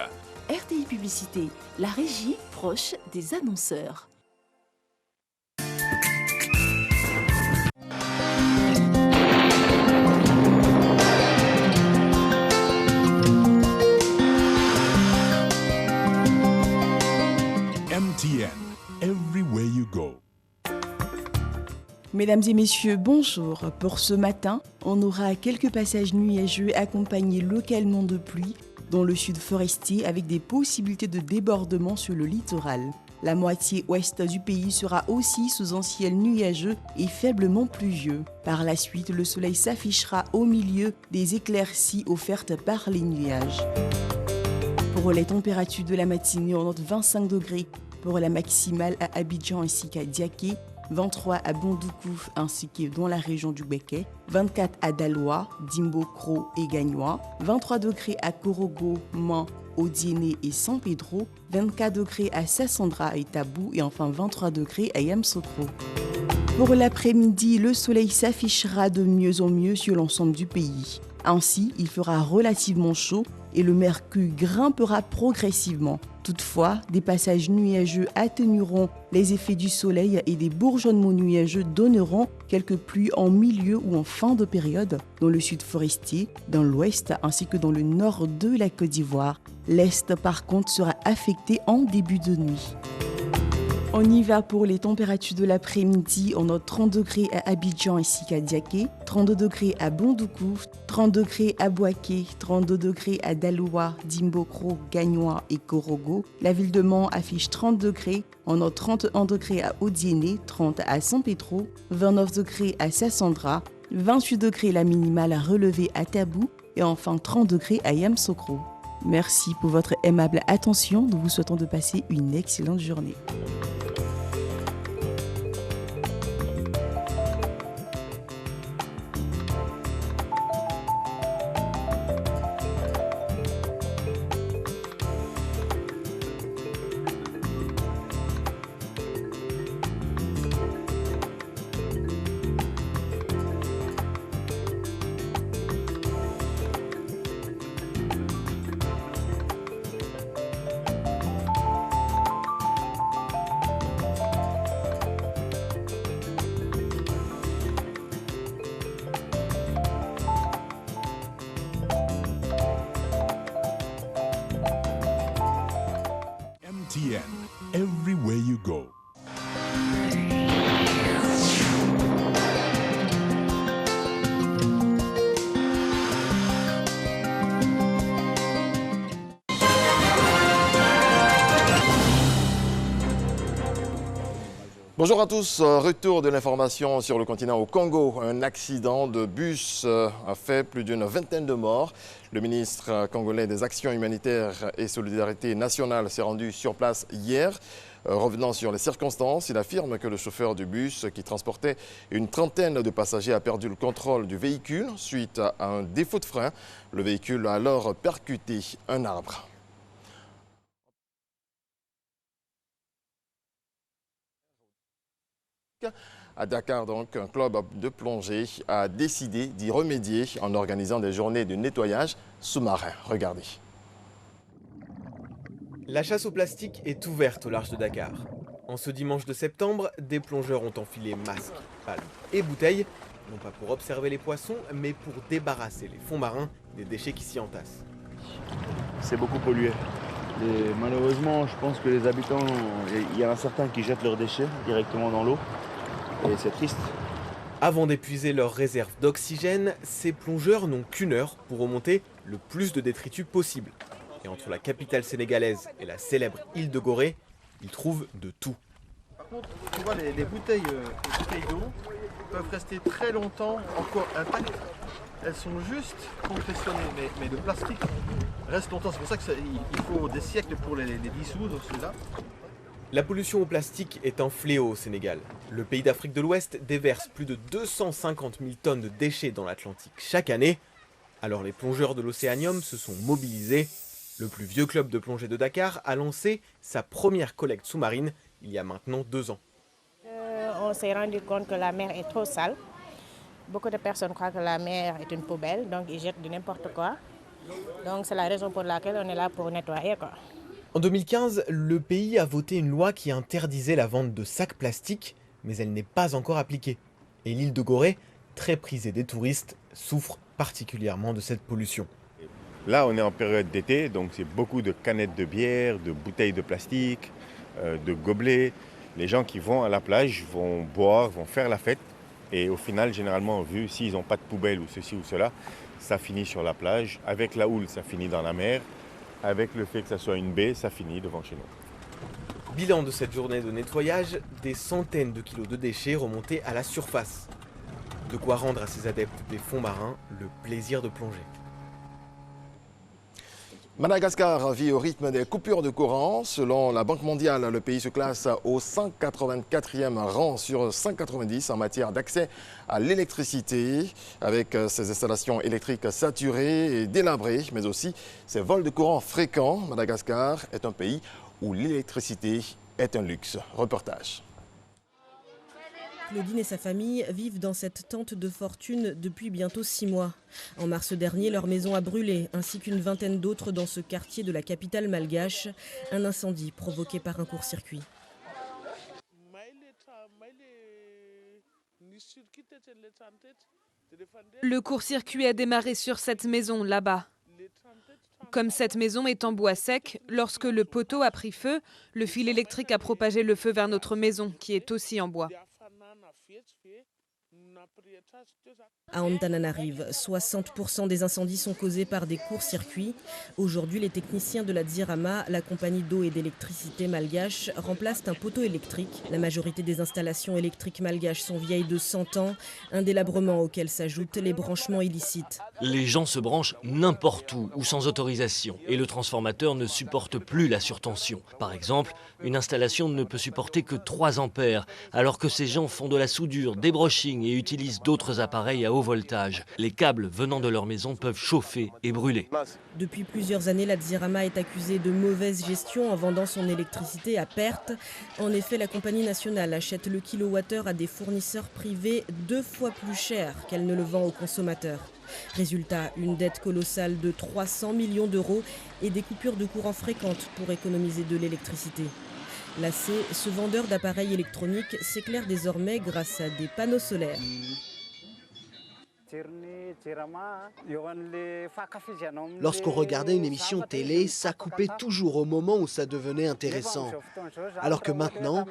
RTI Publicité, la régie proche des annonceurs. MTN, everywhere you go. Mesdames et messieurs, bonjour. Pour ce matin, on aura quelques passages nuageux accompagnés localement de pluie dans le sud forestier avec des possibilités de débordement sur le littoral. La moitié ouest du pays sera aussi sous un ciel nuageux et faiblement pluvieux. Par la suite, le soleil s'affichera au milieu des éclaircies offertes par les nuages. Pour les températures de la matinée, on note 25 degrés pour la maximale à Abidjan ainsi qu'à Diaké, 23 à Bondoukou ainsi que dans la région du Béké, 24 à Daloa, Dimbokro et Gagnoa, 23 degrés à Korogo, Man, Odiéné et San Pedro, 24 degrés à Sassandra et Tabou et enfin 23 degrés à Yamoussoukro. Pour l'après-midi, le soleil s'affichera de mieux en mieux sur l'ensemble du pays. Ainsi, il fera relativement chaud et le mercure grimpera progressivement. Toutefois, des passages nuageux atténueront les effets du soleil et des bourgeonnements nuageux donneront quelques pluies en milieu ou en fin de période dans le sud forestier, dans l'ouest ainsi que dans le nord de la Côte d'Ivoire. L'est, par contre, sera affecté en début de nuit. On y va pour les températures de l'après-midi. On a 30 degrés à Abidjan ainsi qu'à Diaké, 32 degrés à Bondoukou, 30 degrés à Boaké, 32 degrés à Daloa, Dimbokro, Gagnoa et Korogo. La ville de Man affiche 30 degrés. On a 31 degrés à Odiéné, 30 à San Pedro, 29 degrés à Sassandra, 28 degrés la minimale à relever à Tabou, et enfin 30 degrés à Yamoussoukro. Merci pour votre aimable attention. Nous vous souhaitons de passer une excellente journée. MTN, everywhere you go. Bonjour à tous, retour de l'information sur le continent au Congo. Un accident de bus a fait plus d'une vingtaine de morts. Le ministre congolais des Actions humanitaires et Solidarité nationale s'est rendu sur place hier. Revenant sur les circonstances, il affirme que le chauffeur du bus qui transportait une trentaine de passagers a perdu le contrôle du véhicule suite à un défaut de frein. Le véhicule a alors percuté un arbre. À Dakar, donc, un club de plongée a décidé d'y remédier en organisant des journées de nettoyage sous-marin. Regardez. La chasse au plastique est ouverte au large de Dakar. En ce dimanche de septembre, des plongeurs ont enfilé masques, palmes et bouteilles, non pas pour observer les poissons, mais pour débarrasser les fonds marins des déchets qui s'y entassent. C'est beaucoup pollué. Et malheureusement, je pense que les habitants, il y en a certains qui jettent leurs déchets directement dans l'eau. Et c'est triste. Avant d'épuiser leurs réserves d'oxygène, ces plongeurs n'ont qu'une heure pour remonter le plus de détritus possible. Et entre la capitale sénégalaise et la célèbre île de Gorée, ils trouvent de tout. Par contre, tu vois, les bouteilles d'eau peuvent rester très longtemps encore intactes. Elles sont juste confectionnées, mais le plastique reste longtemps. C'est pour ça qu'il faut des siècles pour les dissoudre, ceux-là. La pollution au plastique est un fléau au Sénégal. Le pays d'Afrique de l'Ouest déverse plus de 250 000 tonnes de déchets dans l'Atlantique chaque année. Alors les plongeurs de l'Océanium se sont mobilisés. Le plus vieux club de plongée de Dakar a lancé sa première collecte sous-marine il y a maintenant 2 ans. On s'est rendu compte que la mer est trop sale. Beaucoup de personnes croient que la mer est une poubelle, donc ils jettent de n'importe quoi. Donc c'est la raison pour laquelle on est là pour nettoyer, quoi. En 2015, le pays a voté une loi qui interdisait la vente de sacs plastiques, mais elle n'est pas encore appliquée. Et l'île de Gorée, très prisée des touristes, souffre particulièrement de cette pollution. Là, on est en période d'été, donc c'est beaucoup de canettes de bière, de bouteilles de plastique, de gobelets. Les gens qui vont à la plage vont boire, vont faire la fête. Et au final, généralement, vu s'ils n'ont pas de poubelle ou ceci ou cela, ça finit sur la plage. Avec la houle, ça finit dans la mer. Avec le fait que ça soit une baie, ça finit devant chez nous. Bilan de cette journée de nettoyage, des centaines de kilos de déchets remontés à la surface. De quoi rendre à ces adeptes des fonds marins le plaisir de plonger. Madagascar vit au rythme des coupures de courant. Selon la Banque mondiale, le pays se classe au 184e rang sur 190 en matière d'accès à l'électricité, avec ses installations électriques saturées et délabrées, mais aussi ses vols de courant fréquents. Madagascar est un pays où l'électricité est un luxe. Reportage. Claudine et sa famille vivent dans cette tente de fortune depuis bientôt 6 mois. En mars dernier, leur maison a brûlé, ainsi qu'une vingtaine d'autres dans ce quartier de la capitale malgache. Un incendie provoqué par un court-circuit. Le court-circuit a démarré sur cette maison là-bas. Comme cette maison est en bois sec, lorsque le poteau a pris feu, le fil électrique a propagé le feu vers notre maison, qui est aussi en bois. À Antananarive, 60% des incendies sont causés par des courts-circuits. Aujourd'hui, les techniciens de la Dzirama, la compagnie d'eau et d'électricité malgache, remplacent un poteau électrique. La majorité des installations électriques malgaches sont vieilles de 100 ans, un délabrement auquel s'ajoutent les branchements illicites. Les gens se branchent n'importe où ou sans autorisation et le transformateur ne supporte plus la surtension. Par exemple, une installation ne peut supporter que 3 ampères alors que ces gens font de la soudure, des brochings et utilisent d'autres appareils à haut voltage. Les câbles venant de leur maison peuvent chauffer et brûler. Depuis plusieurs années, la Dzirama est accusée de mauvaise gestion en vendant son électricité à perte. En effet, la compagnie nationale achète le kilowattheure à des fournisseurs privés 2 fois plus cher qu'elle ne le vend aux consommateurs. Résultat, une dette colossale de 300 millions d'euros et des coupures de courant fréquentes pour économiser de l'électricité. Lassé, ce vendeur d'appareils électroniques s'éclaire désormais grâce à des panneaux solaires. Lorsqu'on regardait une émission télé, ça coupait toujours au moment où ça devenait intéressant. Alors que maintenant,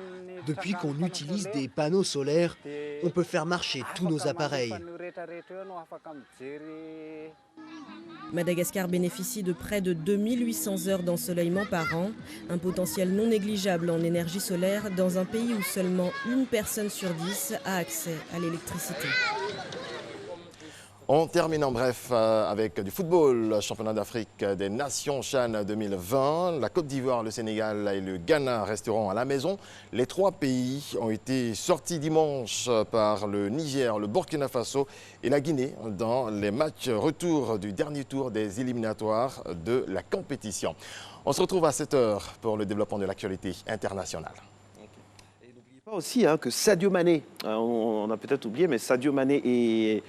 depuis qu'on utilise des panneaux solaires, on peut faire marcher tous nos appareils. Madagascar bénéficie de près de 2800 heures d'ensoleillement par an, un potentiel non négligeable en énergie solaire dans un pays où seulement 1 personne sur 10 a accès à l'électricité. On termine en bref avec du football, championnat d'Afrique des Nations CHAN 2020. La Côte d'Ivoire, le Sénégal et le Ghana resteront à la maison. Les 3 pays ont été sortis dimanche par le Niger, le Burkina Faso et la Guinée dans les matchs retour du dernier tour des éliminatoires de la compétition. On se retrouve à 7 h pour le développement de l'actualité internationale. Pas aussi que Sadio Mané, on a peut-être oublié, mais Sadio Mané et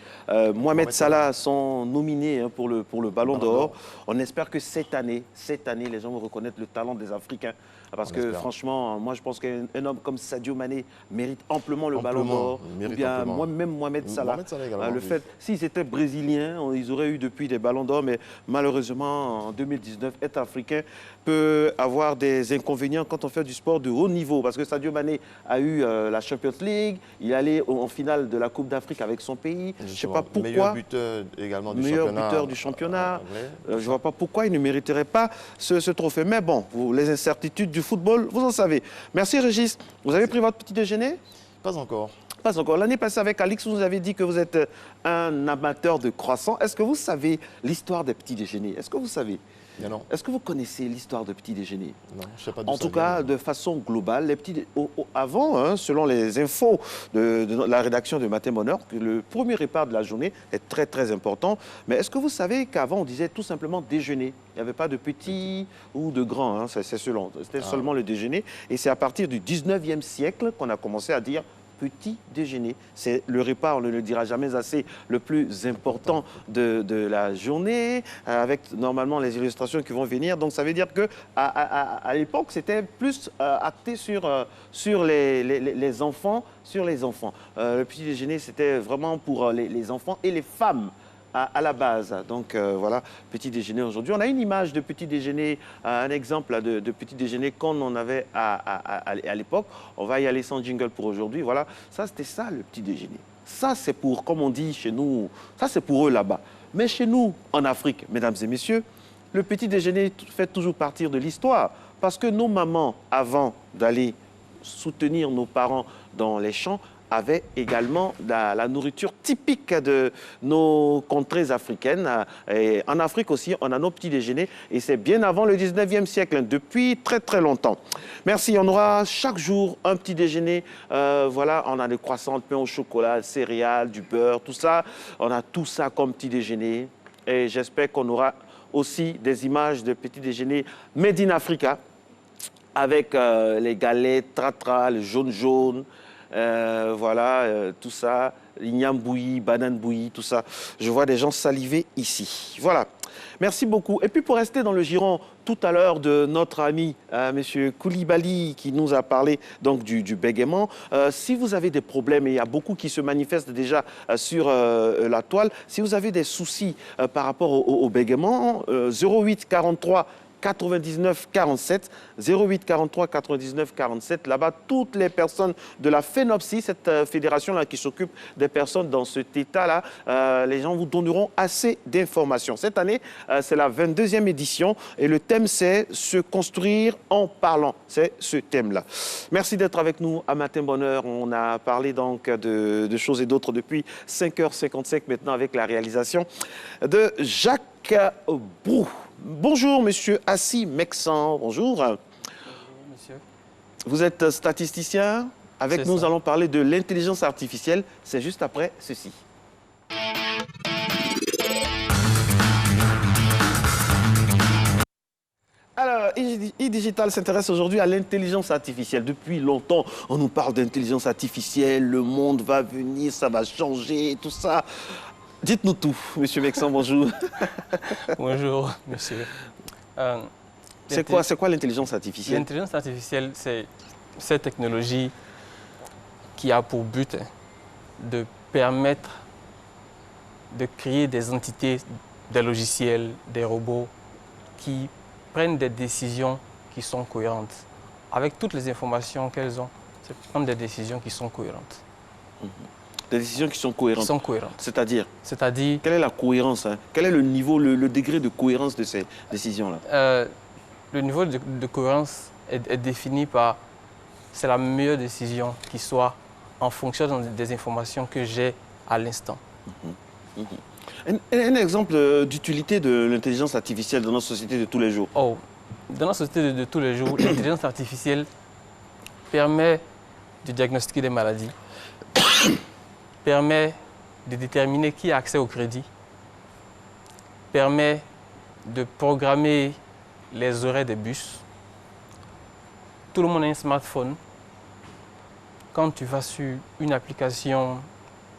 Mohamed Salah sont nominés pour le Ballon d'Or. On espère que cette année, les gens vont reconnaître le talent des Africains. Parce que franchement, moi je pense qu'un homme comme Sadio Mané mérite amplement le Ballon d'Or. Ou bien même Mohamed Salah. Le fait, s'ils étaient brésiliens, ils auraient eu depuis des Ballons d'Or, mais malheureusement en 2019, être africain peut avoir des inconvénients quand on fait du sport de haut niveau. Parce que Sadio Mané a eu la Champions League, il est allé en finale de la Coupe d'Afrique avec son pays. Je ne sais pas pourquoi. Meilleur buteur également du meilleur championnat. Buteur du championnat. Je ne vois pas pourquoi il ne mériterait pas ce trophée. Mais bon, les incertitudes du football, vous en savez. Merci Régis. Vous avez pris votre petit déjeuner? Pas encore. Pas encore. L'année passée avec Alix, vous nous avez dit que vous êtes un amateur de croissants. Est-ce que vous savez l'histoire des petits déjeuners? Est-ce que vous savez? Non. Est-ce que vous connaissez l'histoire de petits déjeuners? Non, je ne sais pas. En tout cas, de façon globale, les petits avant, selon les infos de la rédaction de Matin Bonheur, que le premier repas de la journée est très très important. Mais est-ce que vous savez qu'avant on disait tout simplement déjeuner? Il n'y avait pas de petit ou de grand, c'était seulement le déjeuner. Et c'est à partir du 19e siècle qu'on a commencé à dire petit déjeuner. C'est le repas, on ne le dira jamais assez, le plus important de la journée, avec normalement les illustrations qui vont venir. Donc ça veut dire qu'à l'époque, c'était plus acté sur les enfants. Le petit déjeuner, c'était vraiment pour les enfants et les femmes. À la base. Donc voilà, petit déjeuner aujourd'hui. On a une image de petit déjeuner, un exemple de petit déjeuner qu'on en avait à l'époque. On va y aller sans jingle pour aujourd'hui. Voilà, ça c'était ça le petit déjeuner. Ça c'est pour, comme on dit chez nous, ça c'est pour eux là-bas. Mais chez nous, en Afrique, mesdames et messieurs, le petit déjeuner fait toujours partie de l'histoire. Parce que nos mamans, avant d'aller soutenir nos parents dans les champs, avait également la nourriture typique de nos contrées africaines. Et en Afrique aussi, on a nos petits déjeuners et c'est bien avant le 19e siècle, depuis très très longtemps. Merci, on aura chaque jour un petit déjeuner. Voilà, on a des croissants, le pain au chocolat, céréales, du beurre, tout ça. On a tout ça comme petit déjeuner et j'espère qu'on aura aussi des images de petits déjeuners made in Africa avec les galettes, tratra, le jaune. Voilà, tout ça, l'igname bouilli, banane bouillie, tout ça. Je vois des gens saliver ici. Voilà, merci beaucoup. Et puis pour rester dans le giron tout à l'heure de notre ami Monsieur Koulibaly qui nous a parlé donc du bégaiement, si vous avez des problèmes, et il y a beaucoup qui se manifestent déjà sur la toile, si vous avez des soucis par rapport au bégaiement, 08 43 99 47, 08 43 99 47. Là-bas, toutes les personnes de la FENOPSI, cette fédération-là qui s'occupe des personnes dans cet état-là, les gens vous donneront assez d'informations. Cette année, c'est la 22e édition et le thème, c'est « Se construire en parlant ». C'est ce thème-là. Merci d'être avec nous à Matin Bonheur. On a parlé donc de choses et d'autres depuis 5h55 maintenant avec la réalisation de Jacques Brou. Bonjour, monsieur Assi Mexan. Bonjour. Bonjour, monsieur. Vous êtes statisticien. Avec nous, nous allons parler de l'intelligence artificielle. C'est juste après ceci. Alors, e-Digital s'intéresse aujourd'hui à l'intelligence artificielle. Depuis longtemps, on nous parle d'intelligence artificielle, le monde va venir, ça va changer, tout ça. Dites-nous tout, monsieur Mexan, bonjour. Bonjour, monsieur. C'est quoi l'intelligence artificielle? L'intelligence artificielle, c'est cette technologie qui a pour but de permettre de créer des entités, des logiciels, des robots qui prennent des décisions qui sont cohérentes. Avec toutes les informations qu'elles ont, c'est prendre des décisions qui sont cohérentes. Des décisions qui sont cohérentes. Qui sont cohérentes. C'est-à-dire? C'est-à-dire... Quelle est la cohérence, hein? Quel est le niveau, le degré de cohérence de ces décisions-là? Le niveau de cohérence est défini par... C'est la meilleure décision qui soit en fonction des informations que j'ai à l'instant. Un exemple d'utilité de l'intelligence artificielle dans notre société de tous les jours? Oh, dans notre société de tous les jours, l'intelligence artificielle permet de diagnostiquer des maladies, permet de déterminer qui a accès au crédit, permet de programmer les horaires des bus. Tout le monde a un smartphone. Quand tu vas sur une application,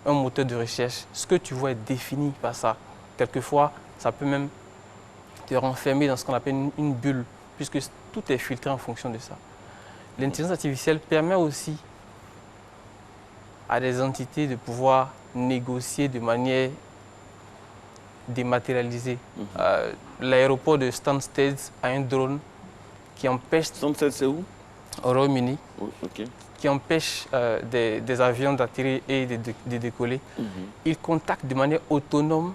un moteur de recherche, ce que tu vois est défini par ça. Quelquefois, ça peut même te renfermer dans ce qu'on appelle une bulle, puisque tout est filtré en fonction de ça. L'intelligence artificielle permet aussi à des entités de pouvoir négocier de manière dématérialisée. L'aéroport de Stansted a un drone qui empêche... Stansted, c'est où? Au Royaume-Uni. Qui empêche des avions d'atterrir et de décoller. Ils contactent de manière autonome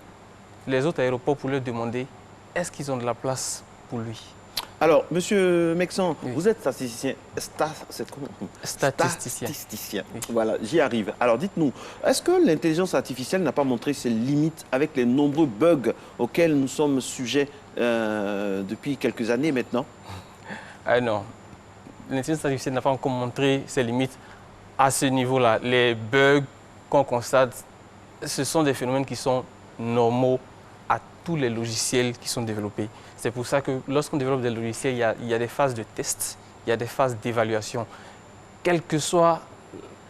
les autres aéroports pour leur demander est-ce qu'ils ont de la place pour lui. Alors, monsieur Mexan, vous êtes statisticien. Statisticien. Oui. Voilà, j'y arrive. Alors, dites-nous, est-ce que l'intelligence artificielle n'a pas montré ses limites avec les nombreux bugs auxquels nous sommes sujets depuis quelques années maintenant? Non. L'intelligence artificielle n'a pas encore montré ses limites à ce niveau-là. Les bugs qu'on constate, ce sont des phénomènes qui sont normaux à tous les logiciels qui sont développés. C'est pour ça que lorsqu'on développe des logiciels, il y a des phases de test, il y a des phases d'évaluation. Quelle que soit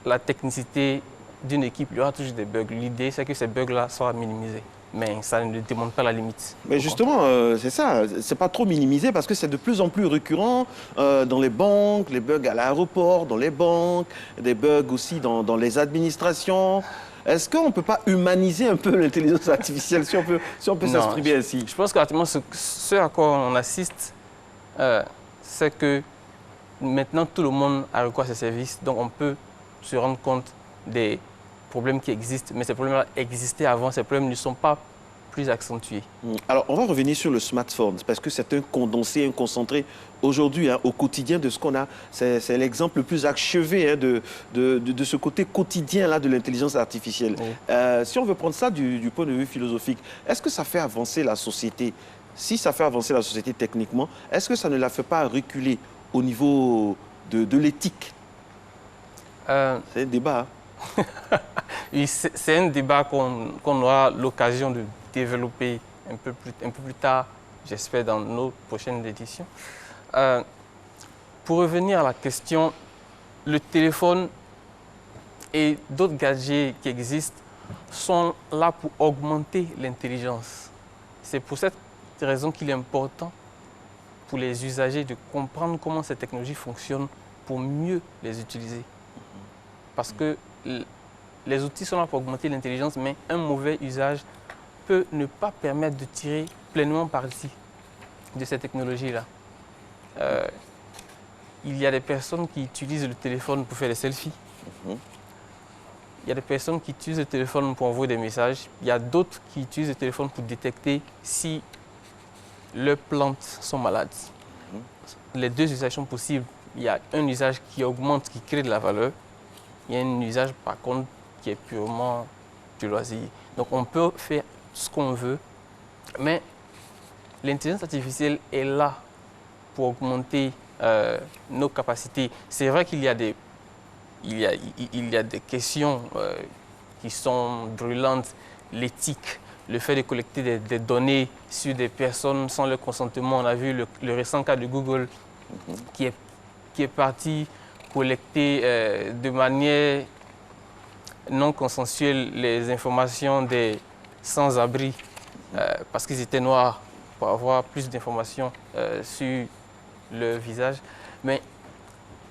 la technicité d'une équipe, il y aura toujours des bugs. L'idée, c'est que ces bugs-là soient minimisés. Mais ça ne démontre pas la limite. Mais justement, c'est ça, c'est pas trop minimisé parce que c'est de plus en plus récurrent dans les banques, les bugs à l'aéroport, dans les banques, des bugs aussi dans les administrations. Est-ce qu'on ne peut pas humaniser un peu l'intelligence artificielle, si on peut s'exprimer ainsi? Je pense qu'actuellement, ce à quoi on assiste, c'est que maintenant tout le monde a recours à ces services, donc on peut se rendre compte des problèmes qui existent, mais ces problèmes existaient avant, ces problèmes ne sont pas plus accentués. Alors, on va revenir sur le smartphone, parce que c'est un condensé, un concentré aujourd'hui, au quotidien de ce qu'on a. C'est l'exemple le plus achevé de ce côté quotidien là, de l'intelligence artificielle. Si on veut prendre ça du point de vue philosophique, est-ce que ça fait avancer la société? Si ça fait avancer la société techniquement, est-ce que ça ne la fait pas reculer au niveau de l'éthique? C'est un débat. Oui, c'est un débat qu'on aura l'occasion de développer un peu plus tard, j'espère, dans nos prochaines éditions. Pour revenir à la question, le téléphone et d'autres gadgets qui existent sont là pour augmenter l'intelligence. C'est pour cette raison qu'il est important pour les usagers de comprendre comment ces technologies fonctionnent pour mieux les utiliser. Parce que les outils sont là pour augmenter l'intelligence, mais un mauvais usage peut ne pas permettre de tirer pleinement parti de ces technologies-là. Il y a des personnes qui utilisent le téléphone pour faire des selfies. Il y a des personnes qui utilisent le téléphone pour envoyer des messages. Il y a d'autres qui utilisent le téléphone pour détecter si leurs plantes sont malades. Les deux usages sont possibles. Il y a un usage qui augmente, qui crée de la valeur. Il y a un usage, par contre, qui est purement du loisir. Donc, on peut faire ce qu'on veut, mais l'intelligence artificielle est là pour augmenter nos capacités. C'est vrai qu'il y a des questions qui sont brûlantes, l'éthique, le fait de collecter des données sur des personnes sans leur consentement. On a vu le récent cas de Google qui est parti collecter de manière non consensuelle les informations des sans-abri parce qu'ils étaient noirs, pour avoir plus d'informations sur leur visage. Mais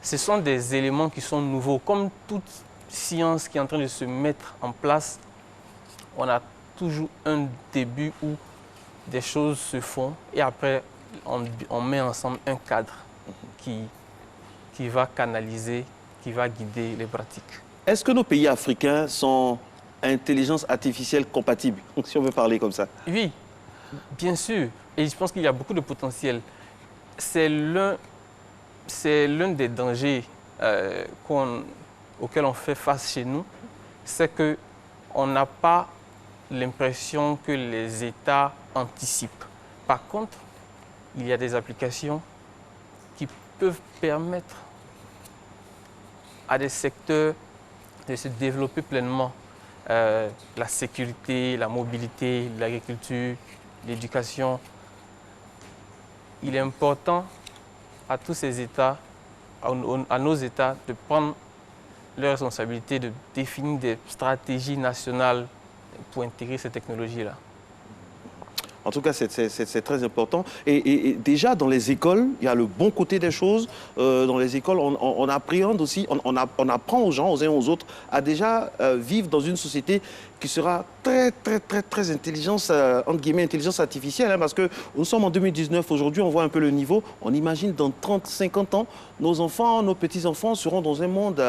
ce sont des éléments qui sont nouveaux. Comme toute science qui est en train de se mettre en place, on a toujours un début où des choses se font et après on met ensemble un cadre qui va canaliser, qui va guider les pratiques. Est-ce que nos pays africains sont intelligence artificielle compatibles, si on veut parler comme ça? Oui, bien sûr. Et je pense qu'il y a beaucoup de potentiel. C'est l'un des dangers auxquels on fait face chez nous, c'est qu'on n'a pas l'impression que les États anticipent. Par contre, il y a des applications qui peuvent permettre à des secteurs de se développer pleinement. La sécurité, la mobilité, l'agriculture, l'éducation. Il est important à tous ces États, à nos États, de prendre leurs responsabilités, de définir des stratégies nationales pour intégrer ces technologies-là. En tout cas, c'est très important. Et déjà, dans les écoles, il y a le bon côté des choses. Dans les écoles, on appréhende aussi, on apprend aux gens, aux uns aux autres, à déjà vivre dans une société qui sera très intelligence, entre guillemets, intelligence artificielle. Hein, parce que nous sommes en 2019, aujourd'hui, on voit un peu le niveau. On imagine dans 30, 50 ans, nos enfants, nos petits-enfants seront dans un monde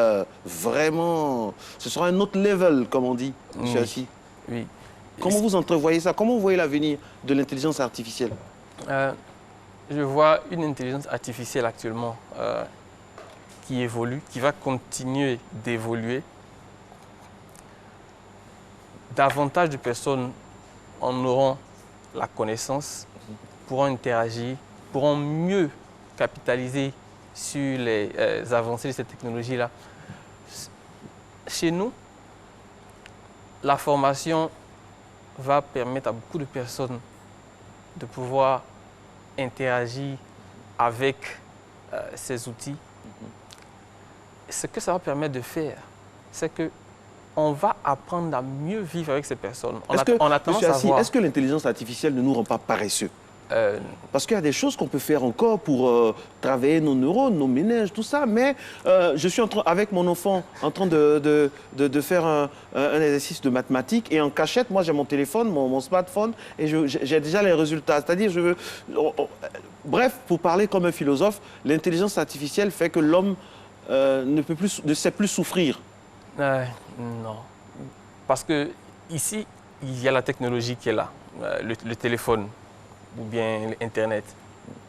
vraiment... Ce sera un autre level, comme on dit, M. Assi. Oui. Comment vous entrevoyez ça? Comment vous voyez l'avenir de l'intelligence artificielle? Je vois une intelligence artificielle actuellement qui évolue, qui va continuer d'évoluer. Davantage de personnes en auront la connaissance, pourront interagir, pourront mieux capitaliser sur les avancées de cette technologie-là. Chez nous, la formation va permettre à beaucoup de personnes de pouvoir interagir avec ces outils. Ce que ça va permettre de faire, c'est qu'on va apprendre à mieux vivre avec ces personnes. Est-ce que l'intelligence artificielle ne nous rend pas paresseux? Parce qu'il y a des choses qu'on peut faire encore pour travailler nos neurones, nos méninges, tout ça. Mais je suis avec mon enfant en train de faire un exercice de mathématiques. Et en cachette, moi, j'ai mon téléphone, mon smartphone, et j'ai déjà les résultats. C'est-à-dire, bref, pour parler comme un philosophe, l'intelligence artificielle fait que l'homme ne sait plus souffrir. Non. Parce que ici, il y a la technologie qui est là, le téléphone ou bien Internet.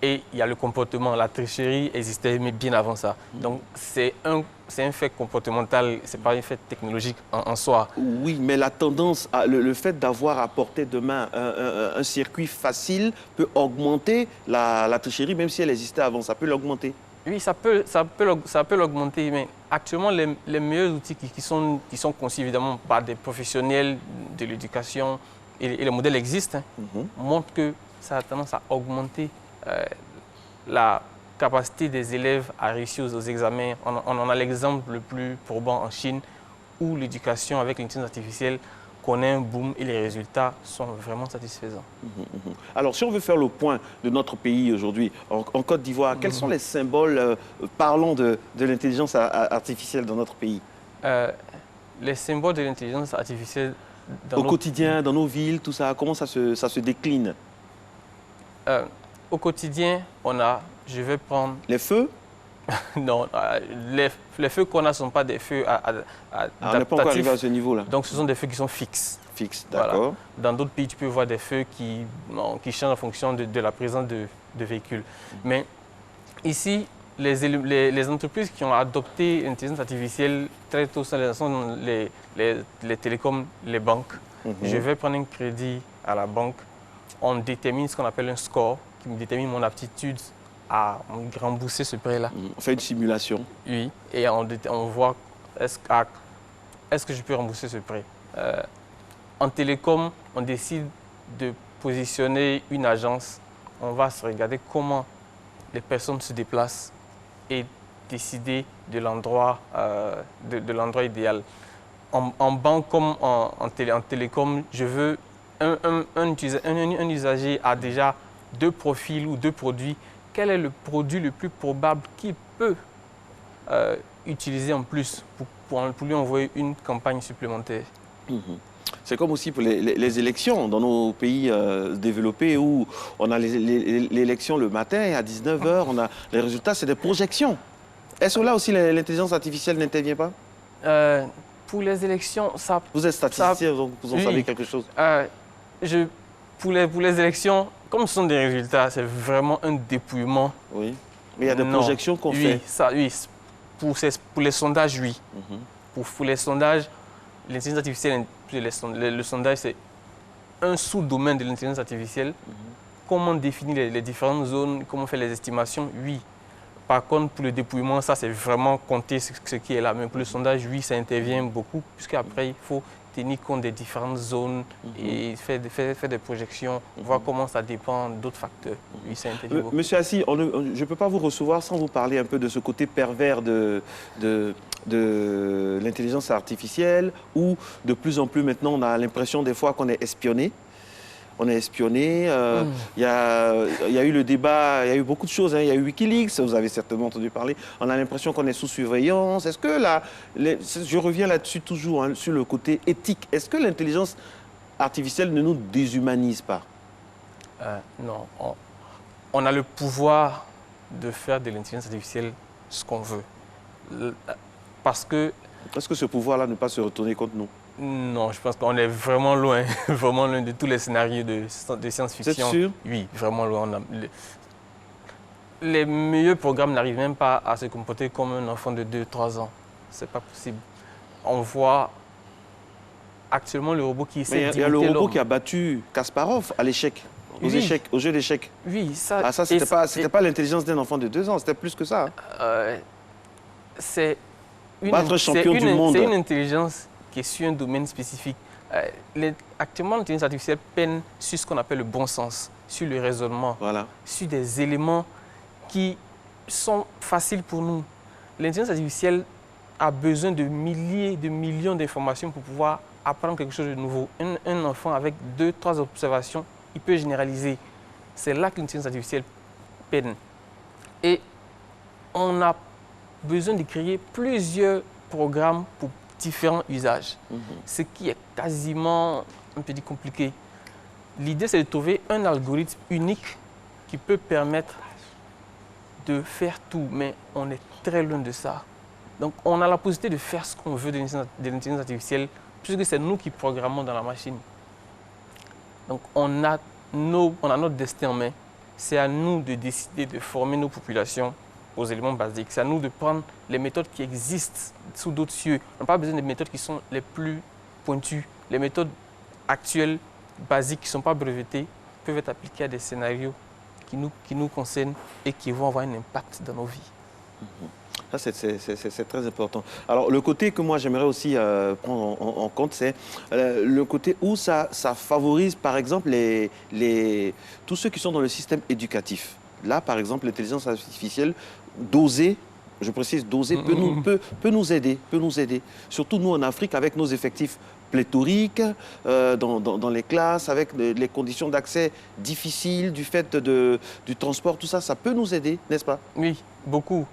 Et il y a le comportement, la tricherie existait mais bien avant ça. Donc c'est un fait comportemental, ce n'est pas un fait technologique en soi. Oui, mais la tendance, le fait d'avoir à portée de main un circuit facile peut augmenter la tricherie, même si elle existait avant, ça peut l'augmenter. Oui, ça peut l'augmenter, mais actuellement, les meilleurs outils qui sont conçus évidemment par des professionnels de l'éducation, et les modèles existent, montrent que ça a tendance à augmenter la capacité des élèves à réussir aux examens. On en a l'exemple le plus probant en Chine, où l'éducation avec l'intelligence artificielle connaît un boom et les résultats sont vraiment satisfaisants. Alors, si on veut faire le point de notre pays aujourd'hui, en Côte d'Ivoire, quels sont les symboles parlants de l'intelligence artificielle dans notre pays? Les symboles de l'intelligence artificielle au quotidien, dans nos villes, tout ça, comment ça se décline? Au quotidien, je vais prendre... Les feux? Non, les feux qu'on a ne sont pas des feux adaptatifs. On n'est pas encore arrivé à ce niveau-là. Donc, ce sont des feux qui sont fixes. Fixes, d'accord. Voilà. Dans d'autres pays, tu peux voir des feux qui changent en fonction de la présence de véhicules. Mais ici, les entreprises qui ont adopté l'intelligence artificielle très tôt sont les télécoms, les banques. Je vais prendre un crédit à la banque. On détermine ce qu'on appelle un score qui me détermine mon aptitude à rembourser ce prêt-là. On fait une simulation. Oui, et on voit est-ce que je peux rembourser ce prêt. En télécom, on décide de positionner une agence. On va se regarder comment les personnes se déplacent et décider de l'endroit idéal. En banque comme en télécom, je veux un usager a déjà 2 profils ou 2 produits. Quel est le produit le plus probable qu'il peut utiliser en plus pour lui envoyer une campagne supplémentaire? C'est comme aussi pour les élections dans nos pays développés où on a l'élection le matin et à 19h, on a les résultats, c'est des projections. Est-ce que là aussi l'intelligence artificielle n'intervient pas? Pour les élections, ça... Vous êtes statisticien, donc vous en savez quelque chose. Pour les élections, comme ce sont des résultats, c'est vraiment un dépouillement. Oui, mais il y a des projections qu'on fait. Oui, pour les sondages, oui. Pour les sondages, l'intelligence artificielle, le sondage, c'est un sous-domaine de l'intelligence artificielle. Comment définir les différentes zones, comment faire les estimations, oui. Par contre, pour le dépouillement, ça, c'est vraiment compter ce qui est là. Mais pour le sondage, oui, ça intervient beaucoup, puisqu'après, il faut tenir compte des différentes zones et faire des projections, voir comment ça dépend d'autres facteurs. Oui, ça intervient beaucoup. Monsieur Assi, je ne peux pas vous recevoir sans vous parler un peu de ce côté pervers de l'intelligence artificielle, où de plus en plus maintenant, on a l'impression des fois qu'on est espionné. On est espionné. Il y a eu le débat, il y a eu beaucoup de choses. Il y a eu Wikileaks, vous avez certainement entendu parler. On a l'impression qu'on est sous surveillance. Est-ce que là, je reviens là-dessus toujours, sur le côté éthique. Est-ce que l'intelligence artificielle ne nous déshumanise pas? Non. On a le pouvoir de faire de l'intelligence artificielle ce qu'on veut. Parce que... Est-ce que ce pouvoir-là ne peut pas se retourner contre nous? Non, je pense qu'on est vraiment loin de tous les scénarios de science-fiction. C'est sûr? Oui, vraiment loin. Les meilleurs programmes n'arrivent même pas à se comporter comme un enfant de 2-3 ans. C'est pas possible. On voit actuellement le robot qui essaie d'imiter l'homme. Il y a le robot qui a battu Kasparov à l'échec, au jeu d'échecs. Oui, ça... Ah, ça, c'était pas l'intelligence d'un enfant de 2 ans, c'était plus que ça. C'est une intelligence qui est sur un domaine spécifique. Actuellement, l'intelligence artificielle peine sur ce qu'on appelle le bon sens, sur le raisonnement, sur des éléments qui sont faciles pour nous. L'intelligence artificielle a besoin de milliers, de millions d'informations pour pouvoir apprendre quelque chose de nouveau. Un enfant avec 2-3 observations, il peut généraliser. C'est là que l'intelligence artificielle peine. Et on a besoin de créer plusieurs programmes pour différents usages, ce qui est quasiment un peu compliqué. L'idée, c'est de trouver un algorithme unique qui peut permettre de faire tout, mais on est très loin de ça. Donc, on a la possibilité de faire ce qu'on veut de l'intelligence artificielle, puisque c'est nous qui programmons dans la machine. Donc, on a notre destin en main. C'est à nous de décider de former nos populations aux éléments basiques. C'est à nous de prendre les méthodes qui existent sous d'autres cieux. On n'a pas besoin des méthodes qui sont les plus pointues. Les méthodes actuelles, basiques, qui ne sont pas brevetées, peuvent être appliquées à des scénarios qui nous concernent et qui vont avoir un impact dans nos vies. Ça, c'est très important. Alors, le côté que moi, j'aimerais aussi prendre en compte, c'est le côté où ça favorise, par exemple, tous ceux qui sont dans le système éducatif. Là, par exemple, l'intelligence artificielle, dosée, je précise, dosée, peut nous aider. Surtout nous, en Afrique, avec nos effectifs pléthoriques, dans les classes, avec les conditions d'accès difficiles, du fait du transport, tout ça, ça peut nous aider, n'est-ce pas? Oui, beaucoup.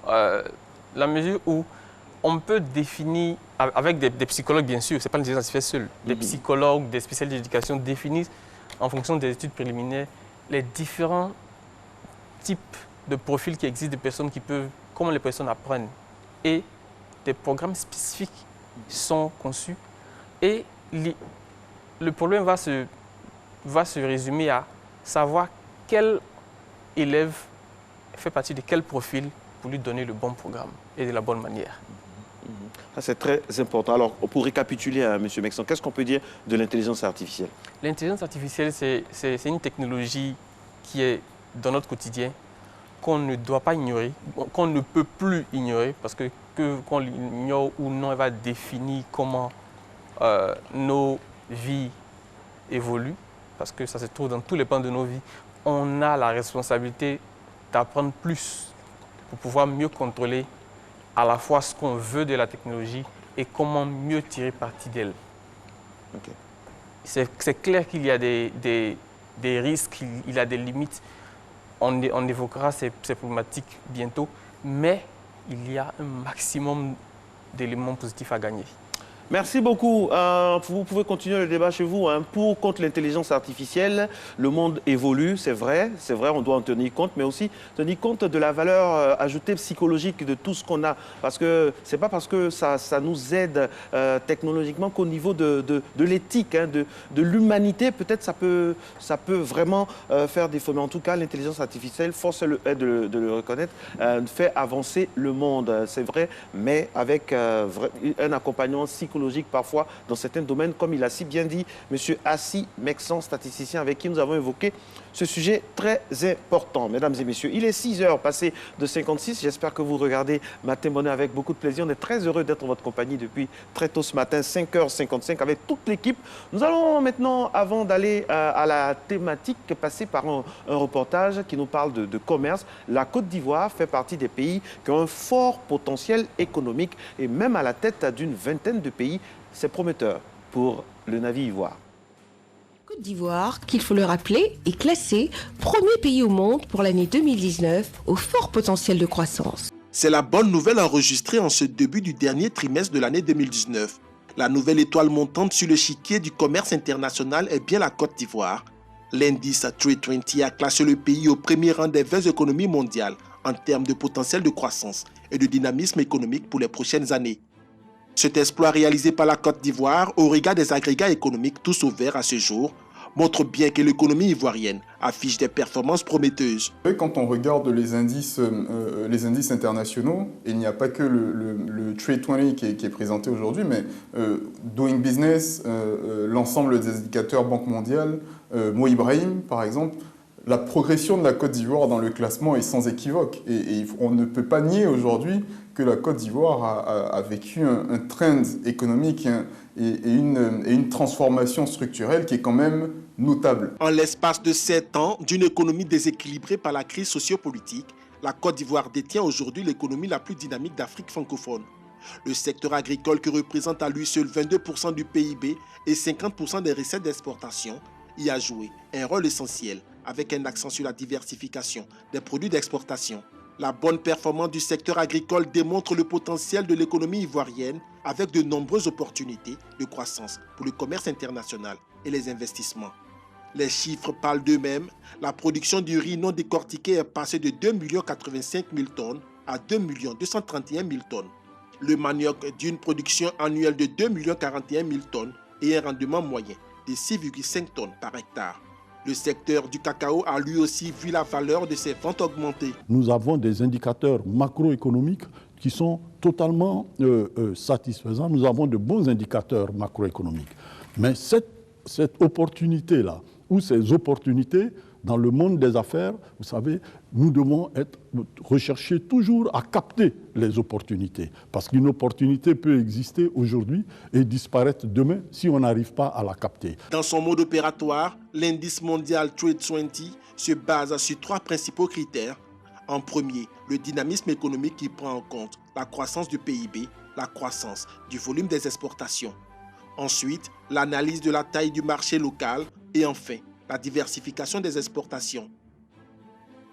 La mesure où on peut définir, avec des psychologues bien sûr, ce n'est pas l'intelligence artificielle seule, des psychologues, des spécialistes d'éducation définissent en fonction des études préliminaires les différents types de profils qui existent, de personnes qui peuvent, comment les personnes apprennent. Et des programmes spécifiques sont conçus. Et le problème va se résumer à savoir quel élève fait partie de quel profil pour lui donner le bon programme et de la bonne manière. C'est très important. Alors, pour récapituler, M. Mexon, qu'est-ce qu'on peut dire de l'intelligence artificielle? L'intelligence artificielle, c'est une technologie qui est dans notre quotidien, qu'on ne doit pas ignorer, qu'on ne peut plus ignorer, parce que qu'on l'ignore ou non, elle va définir comment nos vies évoluent, parce que ça se trouve dans tous les pans de nos vies. On a la responsabilité d'apprendre plus pour pouvoir mieux contrôler à la fois ce qu'on veut de la technologie et comment mieux tirer parti d'elle. Okay. C'est clair qu'il y a des risques, il y a des limites. On évoquera ces problématiques bientôt, mais il y a un maximum d'éléments positifs à gagner. Merci beaucoup. Vous pouvez continuer le débat chez vous. Pour ou contre l'intelligence artificielle, le monde évolue, c'est vrai, on doit en tenir compte, mais aussi tenir compte de la valeur ajoutée psychologique de tout ce qu'on a. Parce que ce n'est pas parce que ça nous aide technologiquement qu'au niveau de l'éthique, de l'humanité, peut-être ça peut vraiment faire défaut. Mais en tout cas, l'intelligence artificielle, force est de le reconnaître, fait avancer le monde, c'est vrai, mais avec un accompagnement psychologique parfois dans certains domaines, comme il a si bien dit M. Assi Mexon, statisticien avec qui nous avons évoqué ce sujet très important. Mesdames et messieurs, il est 6h passé de 56. J'espère que vous regardez Matin Bonheur avec beaucoup de plaisir. On est très heureux d'être en votre compagnie depuis très tôt ce matin, 5h55, avec toute l'équipe. Nous allons maintenant, avant d'aller à la thématique, passer par un reportage qui nous parle de commerce. La Côte d'Ivoire fait partie des pays qui ont un fort potentiel économique et même à la tête d'une vingtaine de pays. C'est prometteur pour le navire ivoire. Côte d'Ivoire, qu'il faut le rappeler, est classé premier pays au monde pour l'année 2019 au fort potentiel de croissance. C'est la bonne nouvelle enregistrée en ce début du dernier trimestre de l'année 2019. La nouvelle étoile montante sur l'échiquier du commerce international est bien la Côte d'Ivoire. L'indice Trade 20 a classé le pays au premier rang des 20 économies mondiales en termes de potentiel de croissance et de dynamisme économique pour les prochaines années. Cet exploit réalisé par la Côte d'Ivoire, au regard des agrégats économiques tous ouverts à ce jour, montre bien que l'économie ivoirienne affiche des performances prometteuses. Quand on regarde les indices internationaux, il n'y a pas que le Trade 20 qui est présenté aujourd'hui, mais Doing Business, l'ensemble des indicateurs Banque mondiale, Mo Ibrahim par exemple, la progression de la Côte d'Ivoire dans le classement est sans équivoque. Et on ne peut pas nier aujourd'hui que la Côte d'Ivoire a vécu un trend économique et une transformation structurelle qui est quand même notable. En l'espace de 7 ans, d'une économie déséquilibrée par la crise sociopolitique, la Côte d'Ivoire détient aujourd'hui l'économie la plus dynamique d'Afrique francophone. Le secteur agricole, qui représente à lui seul 22% du PIB et 50% des recettes d'exportation, y a joué un rôle essentiel, avec un accent sur la diversification des produits d'exportation. La bonne performance du secteur agricole démontre le potentiel de l'économie ivoirienne avec de nombreuses opportunités de croissance pour le commerce international et les investissements. Les chiffres parlent d'eux-mêmes. La production du riz non décortiqué est passée de 2 85 000 tonnes à 2 231 000 tonnes. Le manioc d'une production annuelle de 2 41 000 tonnes et un rendement moyen de 6,5 tonnes par hectare. Le secteur du cacao a lui aussi vu la valeur de ses ventes augmenter. Nous avons des indicateurs macroéconomiques qui sont totalement satisfaisants. Nous avons de bons indicateurs macroéconomiques. Mais cette opportunité-là, ou ces opportunités dans le monde des affaires, vous savez, nous devons rechercher toujours à capter les opportunités. Parce qu'une opportunité peut exister aujourd'hui et disparaître demain si on n'arrive pas à la capter. Dans son mode opératoire, l'indice mondial Trade 20 se base sur 3 principaux critères. En premier, le dynamisme économique qui prend en compte la croissance du PIB, la croissance du volume des exportations. Ensuite, l'analyse de la taille du marché local et enfin, la diversification des exportations.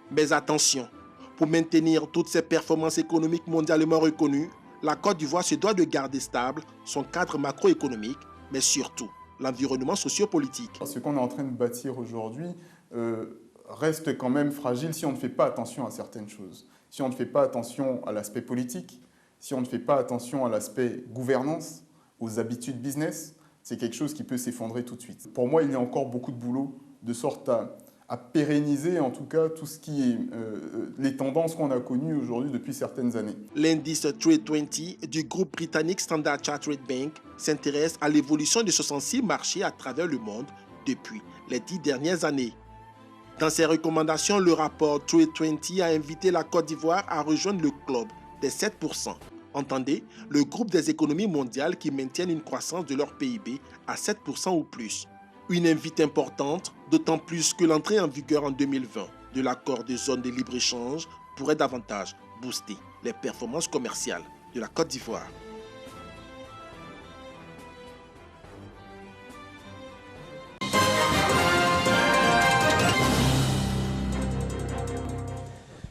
Mais attention, pour maintenir toutes ces performances économiques mondialement reconnues, la Côte d'Ivoire se doit de garder stable son cadre macroéconomique, mais surtout l'environnement sociopolitique. Ce qu'on est en train de bâtir aujourd'hui reste quand même fragile si on ne fait pas attention à certaines choses. Si on ne fait pas attention à l'aspect politique, si on ne fait pas attention à l'aspect gouvernance, aux habitudes business, c'est quelque chose qui peut s'effondrer tout de suite. Pour moi, il y a encore beaucoup de boulot, de sorte à pérenniser en tout cas tout ce qui est les tendances qu'on a connues aujourd'hui depuis certaines années. L'indice Trade 20 du groupe britannique Standard Chartered Bank s'intéresse à l'évolution de 66 marchés à travers le monde depuis les 10 dernières années. Dans ses recommandations, le rapport Trade 20 a invité la Côte d'Ivoire à rejoindre le club des 7%. Entendez, le groupe des économies mondiales qui maintiennent une croissance de leur PIB à 7% ou plus. Une invite importante, d'autant plus que l'entrée en vigueur en 2020 de l'accord de zone de libre-échange pourrait davantage booster les performances commerciales de la Côte d'Ivoire.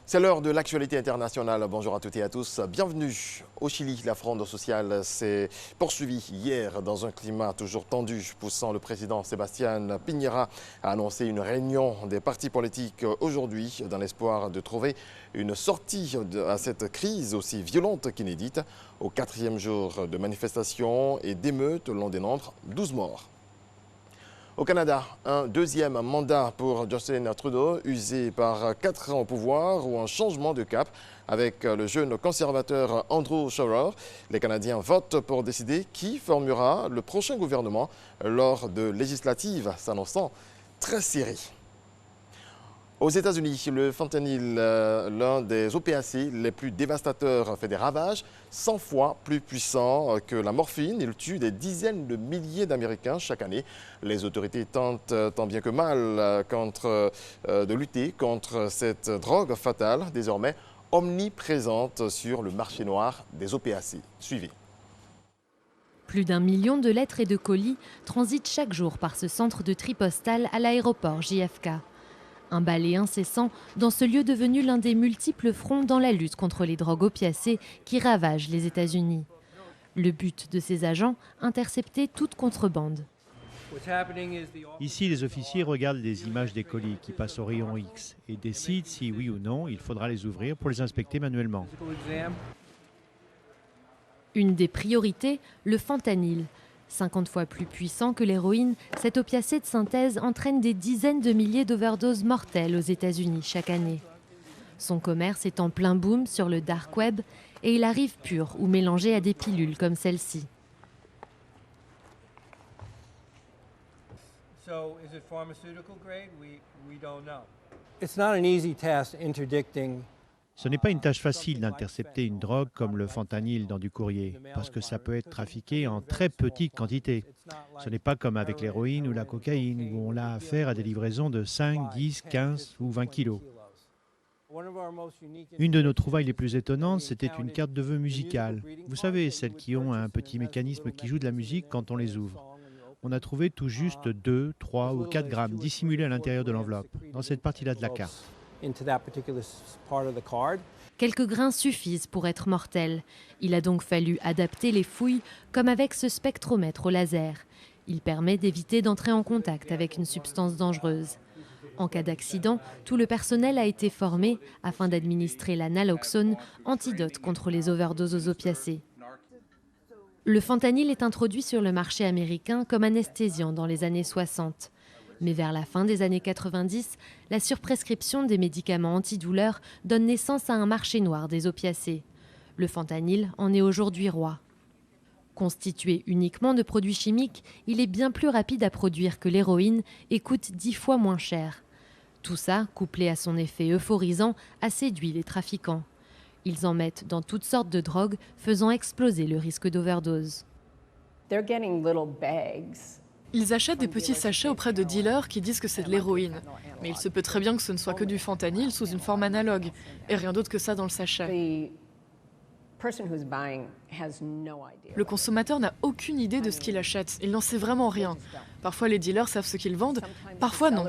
C'est l'heure de l'actualité internationale. Bonjour à toutes et à tous. Bienvenue au Chili. La fronde sociale s'est poursuivie hier dans un climat toujours tendu, poussant le président Sébastien Piñera à annoncer une réunion des partis politiques aujourd'hui dans l'espoir de trouver une sortie à cette crise aussi violente qu'inédite. Au 4e jour de manifestations et d'émeutes, l'on dénombre 12 morts. Au Canada, un deuxième mandat pour Justin Trudeau, usé par 4 ans au pouvoir ou un changement de cap avec le jeune conservateur Andrew Scheer. Les Canadiens votent pour décider qui formera le prochain gouvernement lors de législatives s'annonçant très serrées. Aux États-Unis, le fentanyl, l'un des opéacés les plus dévastateurs, fait des ravages 100 fois plus puissants que la morphine. Il tue des dizaines de milliers d'Américains chaque année. Les autorités tentent tant bien que mal de lutter contre cette drogue fatale, désormais omniprésente sur le marché noir des opéacés. Suivez. Plus d'1 million de lettres et de colis transitent chaque jour par ce centre de tri postal à l'aéroport JFK. Un balai incessant dans ce lieu devenu l'un des multiples fronts dans la lutte contre les drogues opiacées qui ravagent les États-Unis. Le but de ces agents, intercepter toute contrebande. Ici, les officiers regardent les images des colis qui passent au rayon X et décident si oui ou non il faudra les ouvrir pour les inspecter manuellement. Une des priorités, le fentanyl. 50 fois plus puissant que l'héroïne, cet opiacé de synthèse entraîne des dizaines de milliers d'overdoses mortelles aux États-Unis chaque année. Son commerce est en plein boom sur le dark web et il arrive pur ou mélangé à des pilules comme celle-ci. Ce n'est pas une tâche facile d'intercepter une drogue comme le fentanyl dans du courrier, parce que ça peut être trafiqué en très petite quantité. Ce n'est pas comme avec l'héroïne ou la cocaïne, où on a affaire à des livraisons de 5, 10, 15 ou 20 kilos. Une de nos trouvailles les plus étonnantes, c'était une carte de vœux musicale. Vous savez, celles qui ont un petit mécanisme qui joue de la musique quand on les ouvre. On a trouvé tout juste 2, 3 ou 4 grammes dissimulés à l'intérieur de l'enveloppe, dans cette partie-là de la carte. Quelques grains suffisent pour être mortels. Il a donc fallu adapter les fouilles, comme avec ce spectromètre au laser. Il permet d'éviter d'entrer en contact avec une substance dangereuse. En cas d'accident, tout le personnel a été formé afin d'administrer la naloxone, antidote contre les overdoses aux opiacés. Le fentanyl est introduit sur le marché américain comme anesthésiant dans les années 60. Mais vers la fin des années 90, la surprescription des médicaments antidouleurs donne naissance à un marché noir des opiacés. Le fentanyl en est aujourd'hui roi. Constitué uniquement de produits chimiques, il est bien plus rapide à produire que l'héroïne et coûte 10 fois moins cher. Tout ça, couplé à son effet euphorisant, a séduit les trafiquants. Ils en mettent dans toutes sortes de drogues, faisant exploser le risque d'overdose. Ils achètent des petits sachets auprès de dealers qui disent que c'est de l'héroïne. Mais il se peut très bien que ce ne soit que du fentanyl sous une forme analogue, et rien d'autre que ça dans le sachet. Le consommateur n'a aucune idée de ce qu'il achète, il n'en sait vraiment rien. Parfois les dealers savent ce qu'ils vendent, parfois non.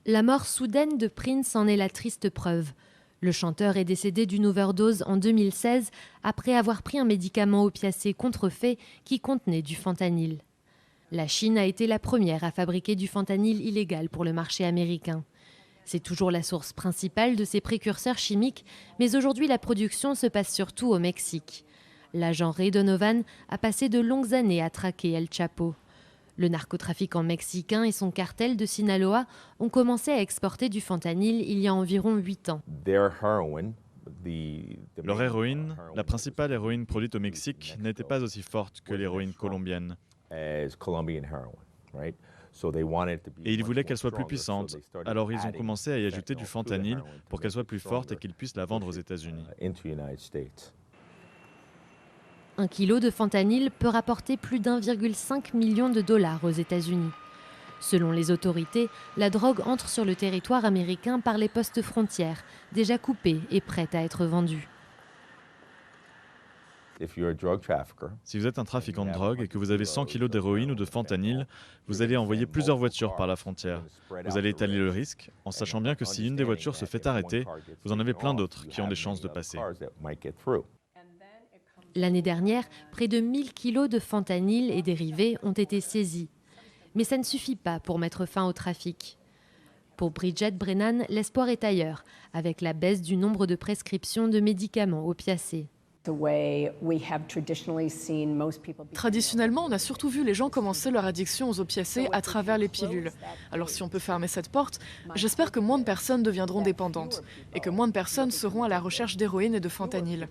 La mort soudaine de Prince en est la triste preuve. Le chanteur est décédé d'une overdose en 2016 après avoir pris un médicament opiacé contrefait qui contenait du fentanyl. La Chine a été la première à fabriquer du fentanyl illégal pour le marché américain. C'est toujours la source principale de ces précurseurs chimiques, mais aujourd'hui la production se passe surtout au Mexique. L'agent Ray Donovan a passé de longues années à traquer El Chapo. Le narcotrafiquant mexicain et son cartel de Sinaloa ont commencé à exporter du fentanyl il y a environ 8 ans. Leur héroïne, la principale héroïne produite au Mexique, n'était pas aussi forte que l'héroïne colombienne. Et ils voulaient qu'elle soit plus puissante, alors ils ont commencé à y ajouter du fentanyl pour qu'elle soit plus forte et qu'ils puissent la vendre aux États-Unis. 1 kilo de fentanyl peut rapporter plus d'1,5 million de dollars aux États-Unis. Selon les autorités, la drogue entre sur le territoire américain par les postes frontières, déjà coupés et prêts à être vendus. Si vous êtes un trafiquant de drogue et que vous avez 100 kilos d'héroïne ou de fentanyl, vous allez envoyer plusieurs voitures par la frontière. Vous allez étaler le risque, en sachant bien que si une des voitures se fait arrêter, vous en avez plein d'autres qui ont des chances de passer. L'année dernière, près de 1000 kilos de fentanyl et dérivés ont été saisis. Mais ça ne suffit pas pour mettre fin au trafic. Pour Bridget Brennan, l'espoir est ailleurs, avec la baisse du nombre de prescriptions de médicaments opiacés. Traditionnellement, on a surtout vu les gens commencer leur addiction aux opiacés à travers les pilules. Alors si on peut fermer cette porte, j'espère que moins de personnes deviendront dépendantes et que moins de personnes seront à la recherche d'héroïne et de fentanyl.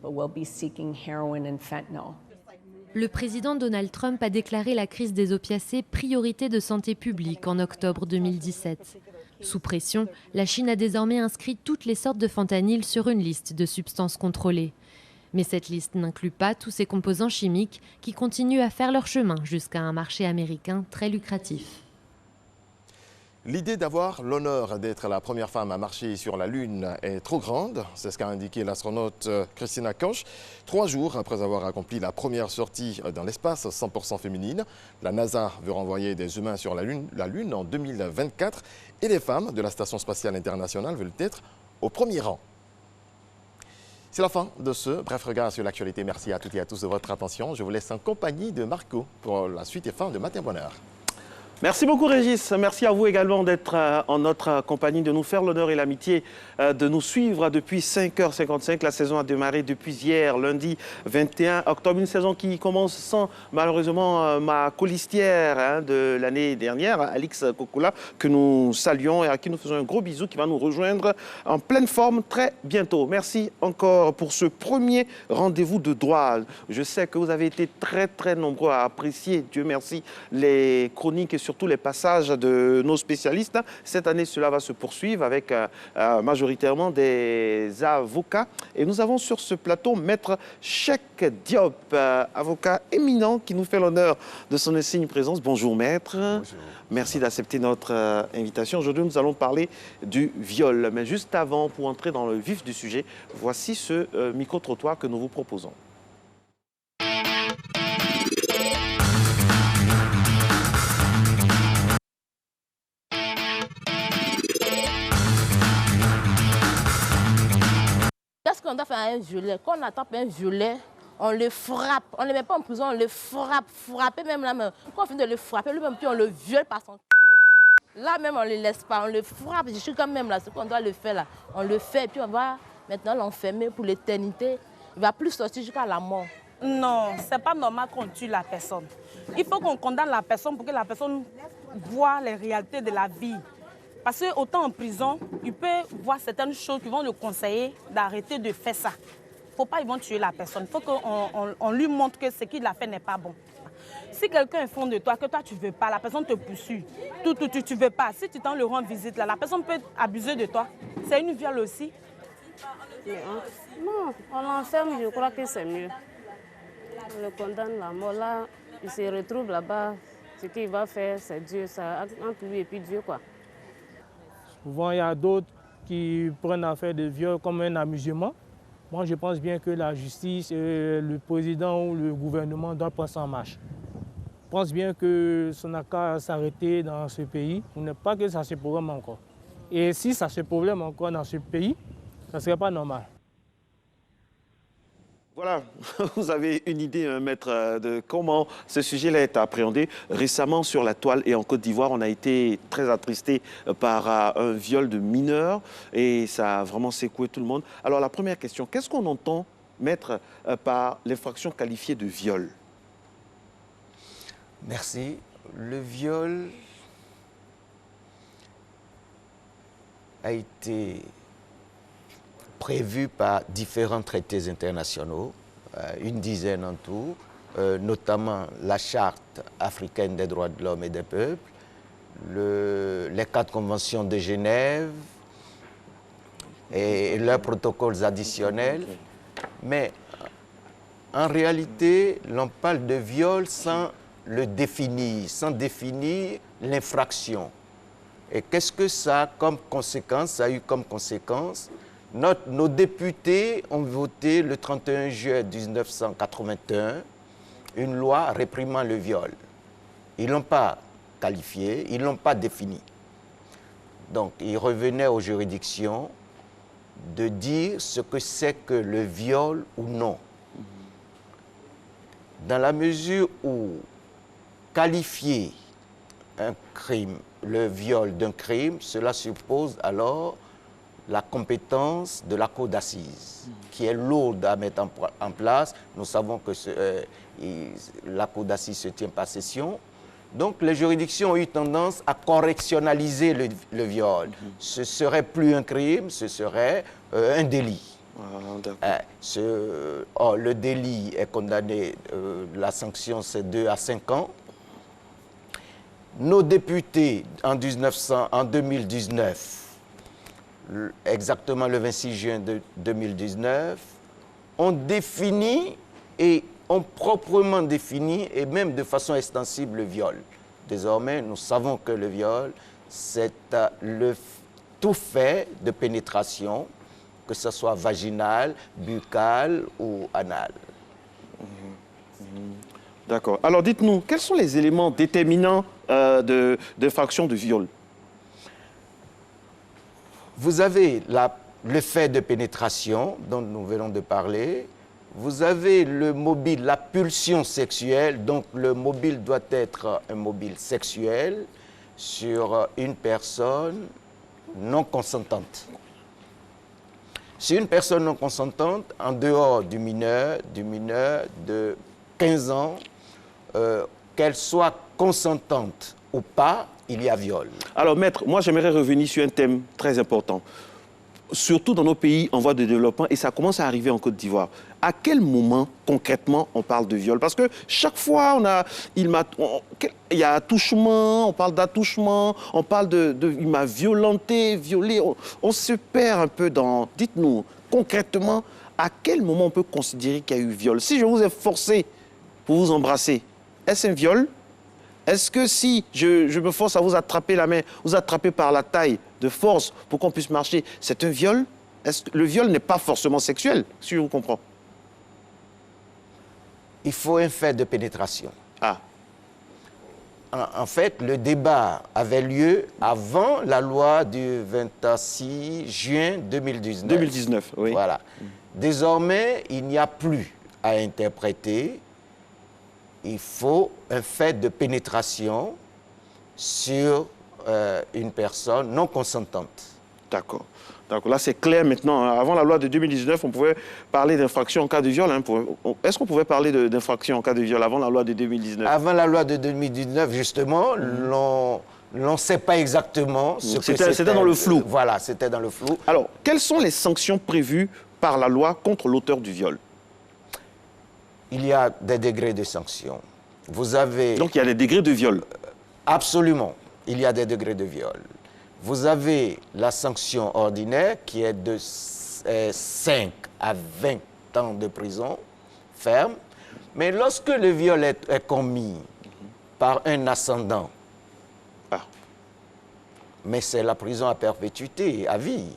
Le président Donald Trump a déclaré la crise des opiacés priorité de santé publique en octobre 2017. Sous pression, la Chine a désormais inscrit toutes les sortes de fentanyl sur une liste de substances contrôlées. Mais cette liste n'inclut pas tous ces composants chimiques qui continuent à faire leur chemin jusqu'à un marché américain très lucratif. L'idée d'avoir l'honneur d'être la première femme à marcher sur la Lune est trop grande. C'est ce qu'a indiqué l'astronaute Christina Koch. 3 jours après avoir accompli la première sortie dans l'espace 100% féminine, la NASA veut renvoyer des humains sur la Lune en 2024 et les femmes de la Station spatiale internationale veulent être au premier rang. C'est la fin de ce bref regard sur l'actualité. Merci à toutes et à tous de votre attention. Je vous laisse en compagnie de Marco pour la suite et fin de Matin Bonheur. Merci beaucoup Régis, merci à vous également d'être en notre compagnie, de nous faire l'honneur et l'amitié de nous suivre depuis 5h55. La saison a démarré depuis hier, lundi 21 octobre, une saison qui commence sans malheureusement ma colistière de l'année dernière, Alix Kokula, que nous saluons et à qui nous faisons un gros bisou, qui va nous rejoindre en pleine forme très bientôt. Merci encore pour ce premier rendez-vous de droit. Je sais que vous avez été très nombreux à apprécier, Dieu merci, les chroniques et surtout les passages de nos spécialistes. Cette année, cela va se poursuivre avec majoritairement des avocats. Et nous avons sur ce plateau Maître Cheikh Diop, avocat éminent qui nous fait l'honneur de son insigne présence. Bonjour Maître. Bonjour. Merci d'accepter notre invitation. Aujourd'hui, nous allons parler du viol. Mais juste avant, pour entrer dans le vif du sujet, voici ce micro-trottoir que nous vous proposons. Qu'est-ce qu'on doit faire à un violet? Quand on attrape un violet, on le frappe. On ne le met pas en prison, on le frappe. Frapper même là même. Quand on finit de le frapper, lui-même, puis on le viole par son là même, on ne le laisse pas. On le frappe. Je suis quand même là. Ce qu'on doit le faire là. On le fait et puis on va maintenant l'enfermer pour l'éternité. Il ne va plus sortir jusqu'à la mort. Non, ce n'est pas normal qu'on tue la personne. Il faut qu'on condamne la personne pour que la personne voit les réalités de la vie. Parce que autant en prison, il peut voir certaines choses qui vont le conseiller d'arrêter de faire ça. Il ne faut pas qu'ils vont tuer la personne. Il faut qu'on lui montre que ce qu'il a fait n'est pas bon. Si quelqu'un est fond de toi, que toi tu ne veux pas, la personne te poursuit. Tu ne veux pas. Si tu t'en le rends visite, là, la personne peut abuser de toi. C'est une viol aussi. Non, on l'enferme, je crois que c'est mieux. On le condamne à la mort. Là, il se retrouve là-bas. Ce qu'il va faire, c'est Dieu. Ça, entre lui et puis Dieu, quoi. Souvent, il y a d'autres qui prennent l'affaire de viol comme un amusement. Moi, je pense bien que la justice, le président ou le gouvernement doivent prendre ça en marche. Je pense bien que ça n'a qu'à s'arrêter dans ce pays. Il n'est pas que ça se problème encore. Et si ça se problème encore dans ce pays, ça ne serait pas normal. Voilà, vous avez une idée, maître, de comment ce sujet-là est appréhendé. Récemment, sur la toile et en Côte d'Ivoire, on a été très attristé par un viol de mineur et ça a vraiment secoué tout le monde. Alors, la première question, qu'est-ce qu'on entend, maître, par l'infraction qualifiée de viol? Merci. Le viol a été prévu par différents traités internationaux, une dizaine en tout, notamment la Charte africaine des droits de l'homme et des peuples, les 4 conventions de Genève et leurs protocoles additionnels. Mais en réalité, l'on parle de viol sans le définir, sans définir l'infraction. Et qu'est-ce que ça a comme conséquence? Ça a eu comme conséquence. Nos députés ont voté le 31 juillet 1981 une loi réprimant le viol. Ils ne l'ont pas qualifié, ils ne l'ont pas défini. Donc, il revenait aux juridictions de dire ce que c'est que le viol ou non. Dans la mesure où qualifier un crime, le viol d'un crime, cela suppose alors la compétence de la cour d'assises, qui est lourde à mettre en place. Nous savons que la cour d'assises se tient par session. Donc, les juridictions ont eu tendance à correctionnaliser le viol. Ce ne serait plus un crime, ce serait un délit. Le délit est condamné, la sanction c'est 2 à 5 ans. Nos députés, en 2019, exactement le 26 juin 2019, ont défini et ont proprement défini, et même de façon extensible, le viol. Désormais, nous savons que le viol, c'est tout fait de pénétration, que ce soit vaginal, buccal ou anal. D'accord. Alors dites-nous, quels sont les éléments déterminants de fraction de viol? Vous avez le fait de pénétration, dont nous venons de parler. Vous avez le mobile, la pulsion sexuelle. Donc, le mobile doit être un mobile sexuel sur une personne non consentante. Si une personne non consentante, en dehors du mineur de 15 ans, qu'elle soit consentante ou pas, il y a viol. Alors, maître, moi, j'aimerais revenir sur un thème très important. Surtout dans nos pays en voie de développement, et ça commence à arriver en Côte d'Ivoire. À quel moment, concrètement, on parle de viol? Parce que chaque fois, il y a attouchement, on parle d'attouchement, on parle il m'a violenté, violé. On se perd un peu dans... Dites-nous, concrètement, à quel moment on peut considérer qu'il y a eu viol? Si je vous ai forcé pour vous embrasser, est-ce un viol? Est-ce que si je me force à vous attraper la main, vous attraper par la taille de force pour qu'on puisse marcher, c'est un viol? Le viol n'est pas forcément sexuel, si je vous comprends. Il faut un fait de pénétration. Ah. En fait, le débat avait lieu avant la loi du 26 juin 2019. 2019, oui. Voilà. Désormais, il n'y a plus à interpréter. Il faut un fait de pénétration sur une personne non consentante. D'accord. Là, c'est clair maintenant. Avant la loi de 2019, on pouvait parler d'infraction en cas de viol. Est-ce qu'on pouvait parler d'infraction en cas de viol avant la loi de 2019? Avant la loi de 2019, justement, l'on ne sait pas exactement ce que c'était. C'était dans le flou. Voilà, c'était dans le flou. Alors, quelles sont les sanctions prévues par la loi contre l'auteur du viol? Il y a des degrés de sanctions. Vous avez... Donc, il y a des degrés de viol? Absolument. Il y a des degrés de viol. Vous avez la sanction ordinaire qui est de 5 à 20 ans de prison ferme. Mais lorsque le viol est commis par un ascendant, mais c'est la prison à perpétuité, à vie.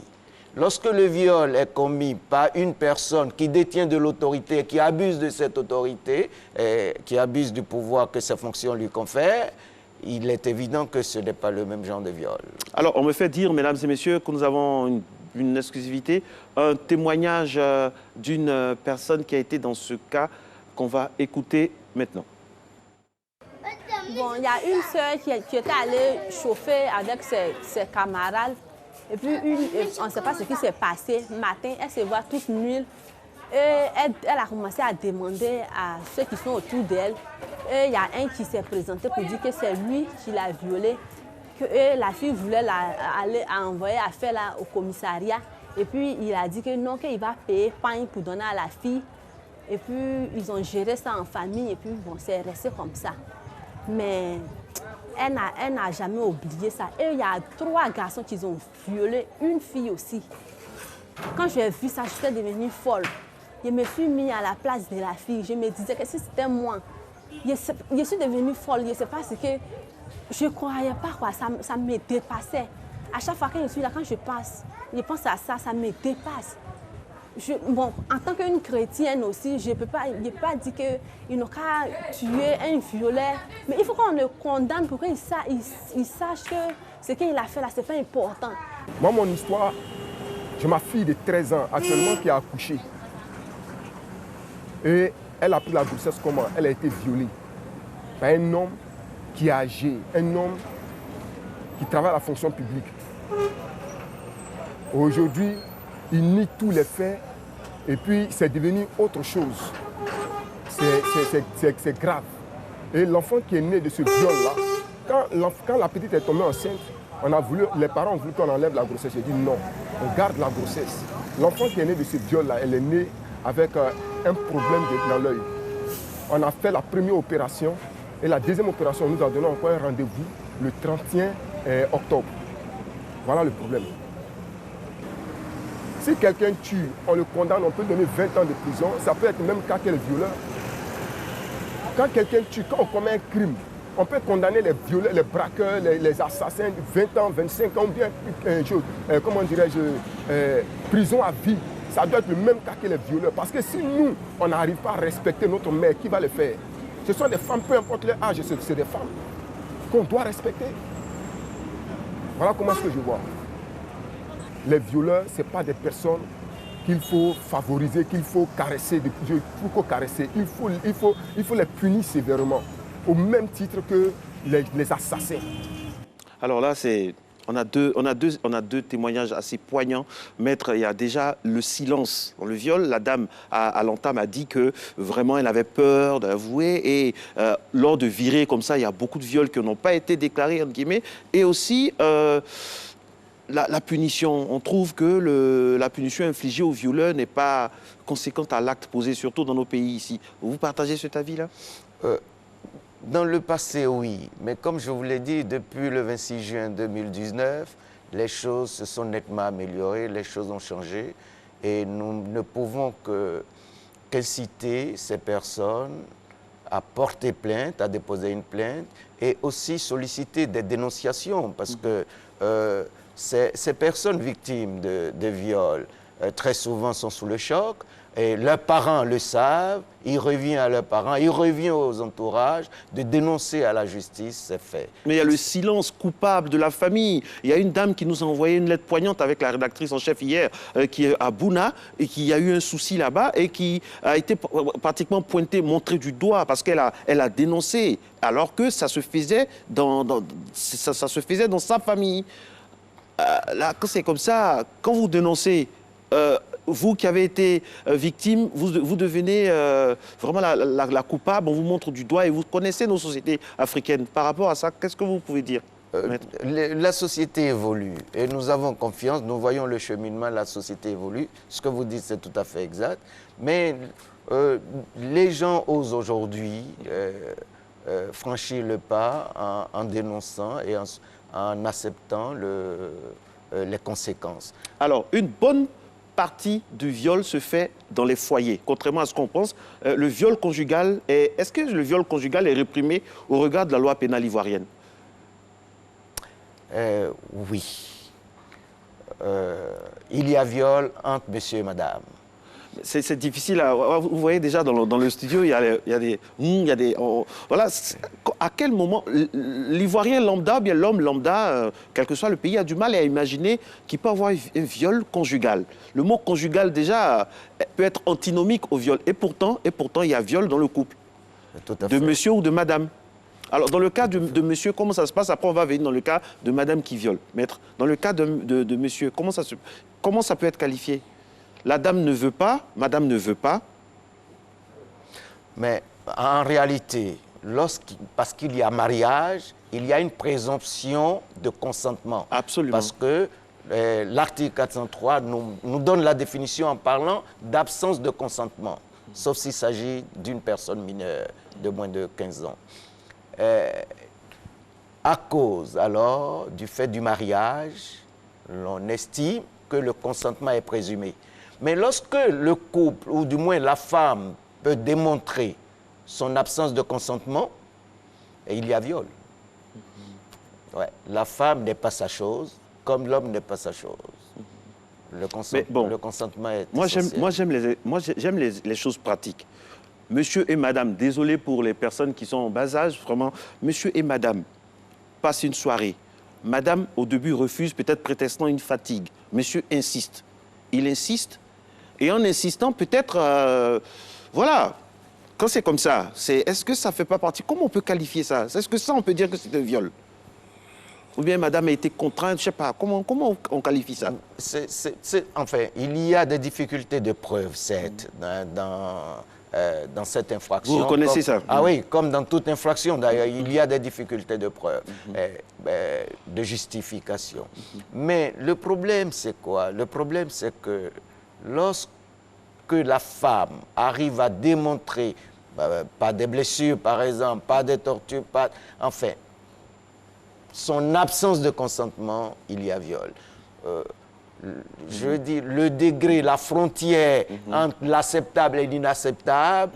Lorsque le viol est commis par une personne qui détient de l'autorité, qui abuse de cette autorité, qui abuse du pouvoir que ses fonctions lui confèrent, il est évident que ce n'est pas le même genre de viol. Alors, on me fait dire, mesdames et messieurs, que nous avons une une exclusivité, un témoignage d'une personne qui a été dans ce cas qu'on va écouter maintenant. Bon, il y a une sœur qui était allée chauffer avec ses camarades. Et puis, on ne sait pas ce qui s'est passé. Matin, elle se voit toute nulle. Et elle a commencé à demander à ceux qui sont autour d'elle. Et il y a un qui s'est présenté pour dire que c'est lui qui l'a violée. Et la fille voulait aller envoyer affaire là, au commissariat. Et puis, il a dit que non, qu'il va payer pain pour donner à la fille. Et puis, ils ont géré ça en famille. Et puis, bon, c'est resté comme ça. Mais elle n'a jamais oublié ça. Et il y a 3 garçons qui ont violé une fille aussi. Quand j'ai vu ça, j'étais devenue folle. Je me suis mis à la place de la fille. Je me disais que si c'était moi, je suis devenue folle. Je ne sais pas ce que... Je ne croyais pas, quoi. Ça me dépassait. À chaque fois que je suis là, quand je pense à ça, ça me dépasse. Bon, en tant qu'une chrétienne aussi, je ne peux pas dire qu'il n'a qu'à tuer un violeur. Mais il faut qu'on le condamne pour qu'il sache que ce qu'il a fait là, ce n'est pas important. Moi, mon histoire, j'ai ma fille de 13 ans actuellement qui a accouché. Et elle a pris la grossesse comment? Elle a été violée par un homme qui est âgé, un homme qui travaille à la fonction publique. Aujourd'hui, il nie tous les faits et puis c'est devenu autre chose. C'est grave. Et l'enfant qui est né de ce viol-là, quand la petite est tombée enceinte, les parents ont voulu qu'on enlève la grossesse. J'ai dit non, on garde la grossesse. L'enfant qui est né de ce viol-là, elle est née avec un problème dans l'œil. On a fait la première opération et la deuxième opération, on nous a donné encore un rendez-vous le 31 octobre. Voilà le problème. Si quelqu'un tue, on le condamne, on peut donner 20 ans de prison. Ça peut être le même cas que le violeur. Quand quelqu'un tue, quand on commet un crime, on peut condamner les violeurs, les braqueurs, les assassins, 20 ans, 25 ans, ou bien, comment dirais-je, prison à vie. Ça doit être le même cas que les violeurs. Parce que si nous, on n'arrive pas à respecter notre mère, qui va le faire? Ce sont des femmes, peu importe leur âge, c'est des femmes qu'on doit respecter. Voilà comment est-ce que je vois. Les violeurs, ce n'est pas des personnes qu'il faut favoriser, qu'il faut caresser. Il faut les punir sévèrement, au même titre que les assassins. Alors là, on a deux témoignages assez poignants. Maître, il y a déjà le silence dans le viol. La dame à l'entame a dit que vraiment elle avait peur d'avouer. Et lors de virées comme ça, il y a beaucoup de viols qui n'ont pas été déclarés, entre guillemets. Et aussi la punition. On trouve que la punition infligée aux violeurs n'est pas conséquente à l'acte posé, surtout dans nos pays ici. Vous partagez cet avis-là? Dans le passé, oui. Mais comme je vous l'ai dit, depuis le 26 juin 2019, les choses se sont nettement améliorées, les choses ont changé. Et nous ne pouvons qu'inciter ces personnes à porter plainte, à déposer une plainte et aussi solliciter des dénonciations. Parce que ces personnes victimes de viol, très souvent sont sous le choc. Et leurs parents le savent, il revient à leurs parents, il revient aux entourages de dénoncer à la justice ces faits. Mais il y a le silence coupable de la famille. Il y a une dame qui nous a envoyé une lettre poignante avec la rédactrice en chef hier, qui est à Bouna, et qui a eu un souci là-bas et qui a été pratiquement pointée, montrée du doigt parce qu'elle a dénoncé, alors que ça se faisait dans sa famille. Là, quand c'est comme ça, quand vous dénoncez... vous qui avez été victime, vous devenez vraiment la coupable, on vous montre du doigt et vous connaissez nos sociétés africaines. Par rapport à ça, qu'est-ce que vous pouvez dire, Maître? La société évolue et nous avons confiance, nous voyons le cheminement, la société évolue. Ce que vous dites, c'est tout à fait exact. Mais les gens osent aujourd'hui franchir le pas en dénonçant et en acceptant les conséquences. Alors, une bonne partie du viol se fait dans les foyers. Contrairement à ce qu'on pense, le viol conjugal, est-ce que le viol conjugal est réprimé au regard de la loi pénale ivoirienne? Oui. Il y a viol entre monsieur et madame. C'est difficile. Vous voyez déjà dans le studio, il y a des... voilà. À quel moment l'Ivoirien lambda, bien l'homme lambda, quel que soit le pays, a du mal à imaginer qu'il peut avoir un viol conjugal. Le mot conjugal, déjà, peut être antinomique au viol. Et pourtant, il y a viol dans le couple. De monsieur ou de madame. Alors, dans le cas de monsieur, comment ça se passe? Après, on va venir dans le cas de madame qui viole. Maître, dans le cas de monsieur, comment ça peut être qualifié? La dame ne veut pas, madame ne veut pas. Mais en réalité, parce qu'il y a mariage, il y a une présomption de consentement. Absolument. Parce que l'article 403 nous donne la définition en parlant d'absence de consentement, sauf s'il s'agit d'une personne mineure de moins de 15 ans. À cause, alors, du fait du mariage, l'on estime que le consentement est présumé. Mais lorsque le couple, ou du moins la femme, peut démontrer son absence de consentement, il y a viol. Ouais, la femme n'est pas sa chose, comme l'homme n'est pas sa chose. Le consentement est essentiel. Moi, j'aime les choses pratiques. Monsieur et madame, désolé pour les personnes qui sont en bas âge, vraiment, monsieur et madame passent une soirée. Madame, au début, refuse, peut-être prétextant une fatigue. Monsieur insiste. Il insiste. Et en insistant, peut-être, voilà, quand c'est comme ça, est-ce que ça ne fait pas partie? Comment on peut qualifier ça? Est-ce que ça, on peut dire que c'est un viol? Ou bien madame a été contrainte, je ne sais pas. Comment on qualifie ça? Enfin, il y a des difficultés de preuve, certes, dans cette infraction. Vous reconnaissez ça? Ah oui, comme dans toute infraction, d'ailleurs, il y a des difficultés de preuve, de justification. Mais le problème, c'est quoi? Le problème, c'est que lorsque la femme arrive à démontrer, pas des blessures, par exemple, pas des tortures, enfin, son absence de consentement, il y a viol. Je dis, le degré, la frontière entre l'acceptable et l'inacceptable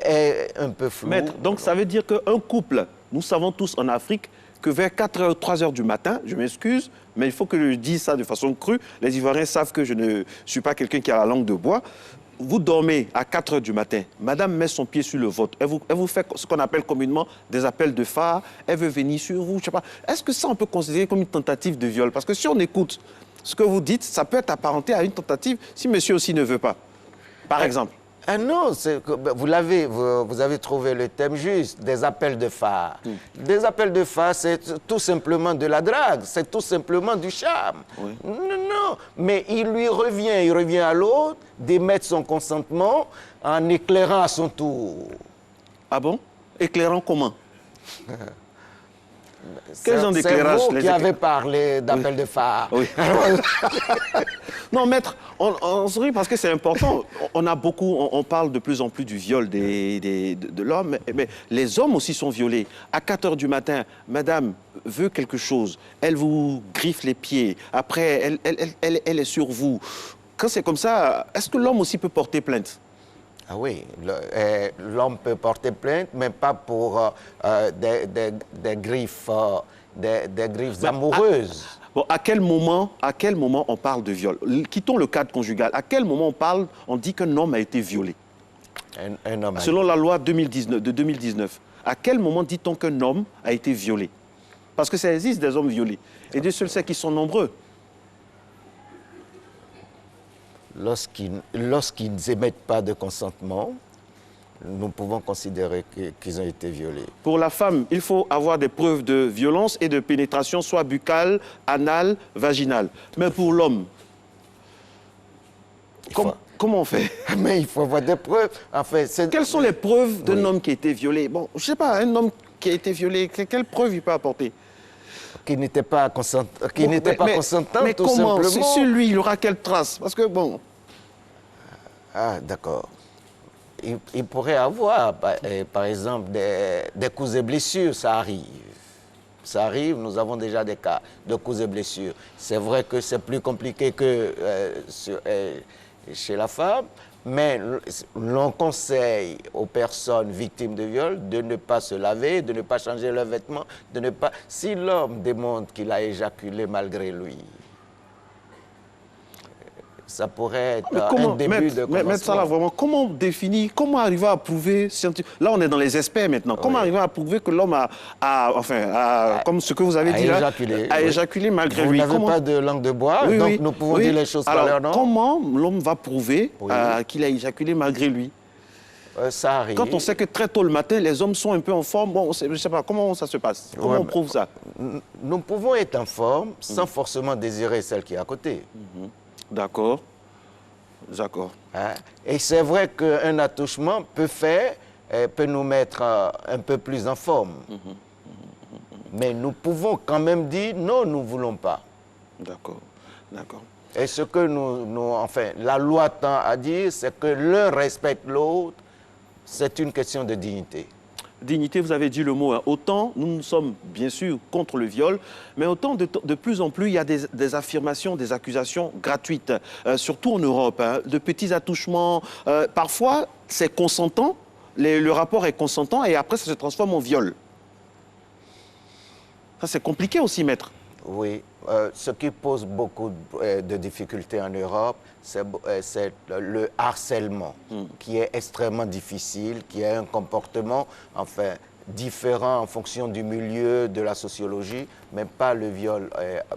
est un peu floue. Maître, donc ça veut dire qu'un couple, nous savons tous en Afrique, que vers 4h, 3h du matin, je m'excuse, mais il faut que je dise ça de façon crue, les Ivoiriens savent que je ne suis pas quelqu'un qui a la langue de bois. Vous dormez à 4h du matin, madame met son pied sur le vôtre, elle vous fait ce qu'on appelle communément des appels de phare, elle veut venir sur vous, je sais pas. Est-ce que ça, on peut considérer comme une tentative de viol? Parce que si on écoute ce que vous dites, ça peut être apparenté à une tentative si monsieur aussi ne veut pas, par exemple. Ah non, vous avez trouvé le thème juste, des appels de phare. Des appels de phare, c'est tout simplement de la drague, c'est tout simplement du charme. Oui. Non, mais il revient à l'autre d'émettre son consentement en éclairant à son tour. Ah bon? Éclairant comment? Quel genre d'éclairage? C'est vous qui avez parlé d'appel de phare. Oui. Non, maître, on se rit parce que c'est important. On parle de plus en plus du viol de l'homme, mais les hommes aussi sont violés. À 4h du matin, madame veut quelque chose, elle vous griffe les pieds, après elle est sur vous. Quand c'est comme ça, est-ce que l'homme aussi peut porter plainte? Ah oui, l'homme peut porter plainte, mais pas pour des griffes, des griffes amoureuses. À quel moment on parle de viol? Quittons le cadre conjugal. À quel moment on dit qu'un homme a été violé? Un homme. Selon la loi de 2019, à quel moment dit-on qu'un homme a été violé? Parce que ça existe des hommes violés. Et Dieu seul sait qu'ils sont nombreux. Lorsqu'ils n'émettent pas de consentement, nous pouvons considérer qu'ils ont été violés. Pour la femme, il faut avoir des preuves de violence et de pénétration, soit buccale, anale, vaginale. Mais pour l'homme, comment on fait? Mais il faut avoir des preuves. Enfin, quelles sont les preuves d'un homme qui a été violé? Bon, je ne sais pas, un homme qui a été violé, quelle preuve il peut apporter? Qui n'était pas consentant, mais tout comment? simplement. Sur lui, il aura quelle trace? Parce que bon... Ah, d'accord. Il pourrait avoir, par exemple, des coups et blessures, ça arrive. Ça arrive, nous avons déjà des cas de coups et blessures. C'est vrai que c'est plus compliqué que chez la femme, mais l'on conseille aux personnes victimes de viol de ne pas se laver, de ne pas changer leurs vêtements, de ne pas... Si l'homme démontre qu'il a éjaculé malgré lui, ça pourrait être un début de commencement. Maître Salah, vraiment, comment définir, comment arriver à prouver, là on est dans les experts maintenant, comment arriver à prouver que l'homme comme ce que vous avez dit là, a éjaculé malgré lui? Vous n'avez pas de langue de bois, donc nous pouvons dire les choses par leur nom. Comment l'homme va prouver qu'il a éjaculé malgré lui? Ça arrive. Quand on sait que très tôt le matin, les hommes sont un peu en forme, bon, je ne sais pas, comment ça se passe? Comment on prouve ça? Nous pouvons être en forme sans forcément désirer celle qui est à côté. D'accord. D'accord. Et c'est vrai qu'un attouchement peut nous mettre un peu plus en forme. Mais nous pouvons quand même dire non, nous ne voulons pas. D'accord. D'accord. Et ce que la loi tend à dire, c'est que l'un respecte l'autre. C'est une question de dignité. Dignité, vous avez dit le mot. Autant nous sommes bien sûr contre le viol, mais autant de plus en plus il y a des affirmations, des accusations gratuites, surtout en Europe, de petits attouchements. Parfois, c'est consentant, le rapport est consentant et après ça se transforme en viol. Ça, c'est compliqué aussi, maître. Oui. Ce qui pose beaucoup de difficultés en Europe, c'est le harcèlement, qui est extrêmement difficile, qui a un comportement différent en fonction du milieu, de la sociologie, mais pas le viol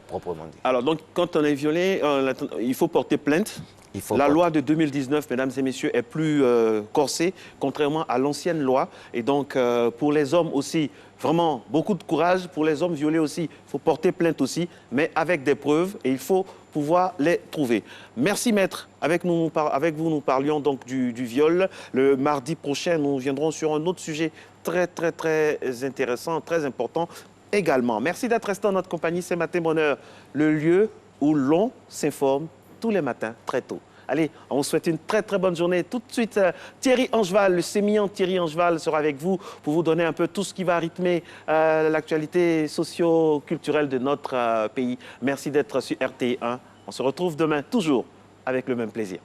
proprement dit. Alors, donc, quand on est violé, il faut porter plainte. La loi de 2019, mesdames et messieurs, est plus corsée, contrairement à l'ancienne loi. Et donc, pour les hommes aussi, vraiment, beaucoup de courage. Pour les hommes violés aussi, il faut porter plainte aussi, mais avec des preuves et il faut pouvoir les trouver. Merci, maître. Avec vous, nous parlions donc du viol. Le mardi prochain, nous viendrons sur un autre sujet très, très, très intéressant, très important également. Merci d'être resté en notre compagnie. C'est Matin Bonheur, le lieu où l'on s'informe tous les matins, très tôt. Allez, on vous souhaite une très très bonne journée. Tout de suite, Thierry Angeval, le sémillant Thierry Angeval sera avec vous pour vous donner un peu tout ce qui va rythmer l'actualité socio-culturelle de notre pays. Merci d'être sur RTI1. On se retrouve demain, toujours avec le même plaisir.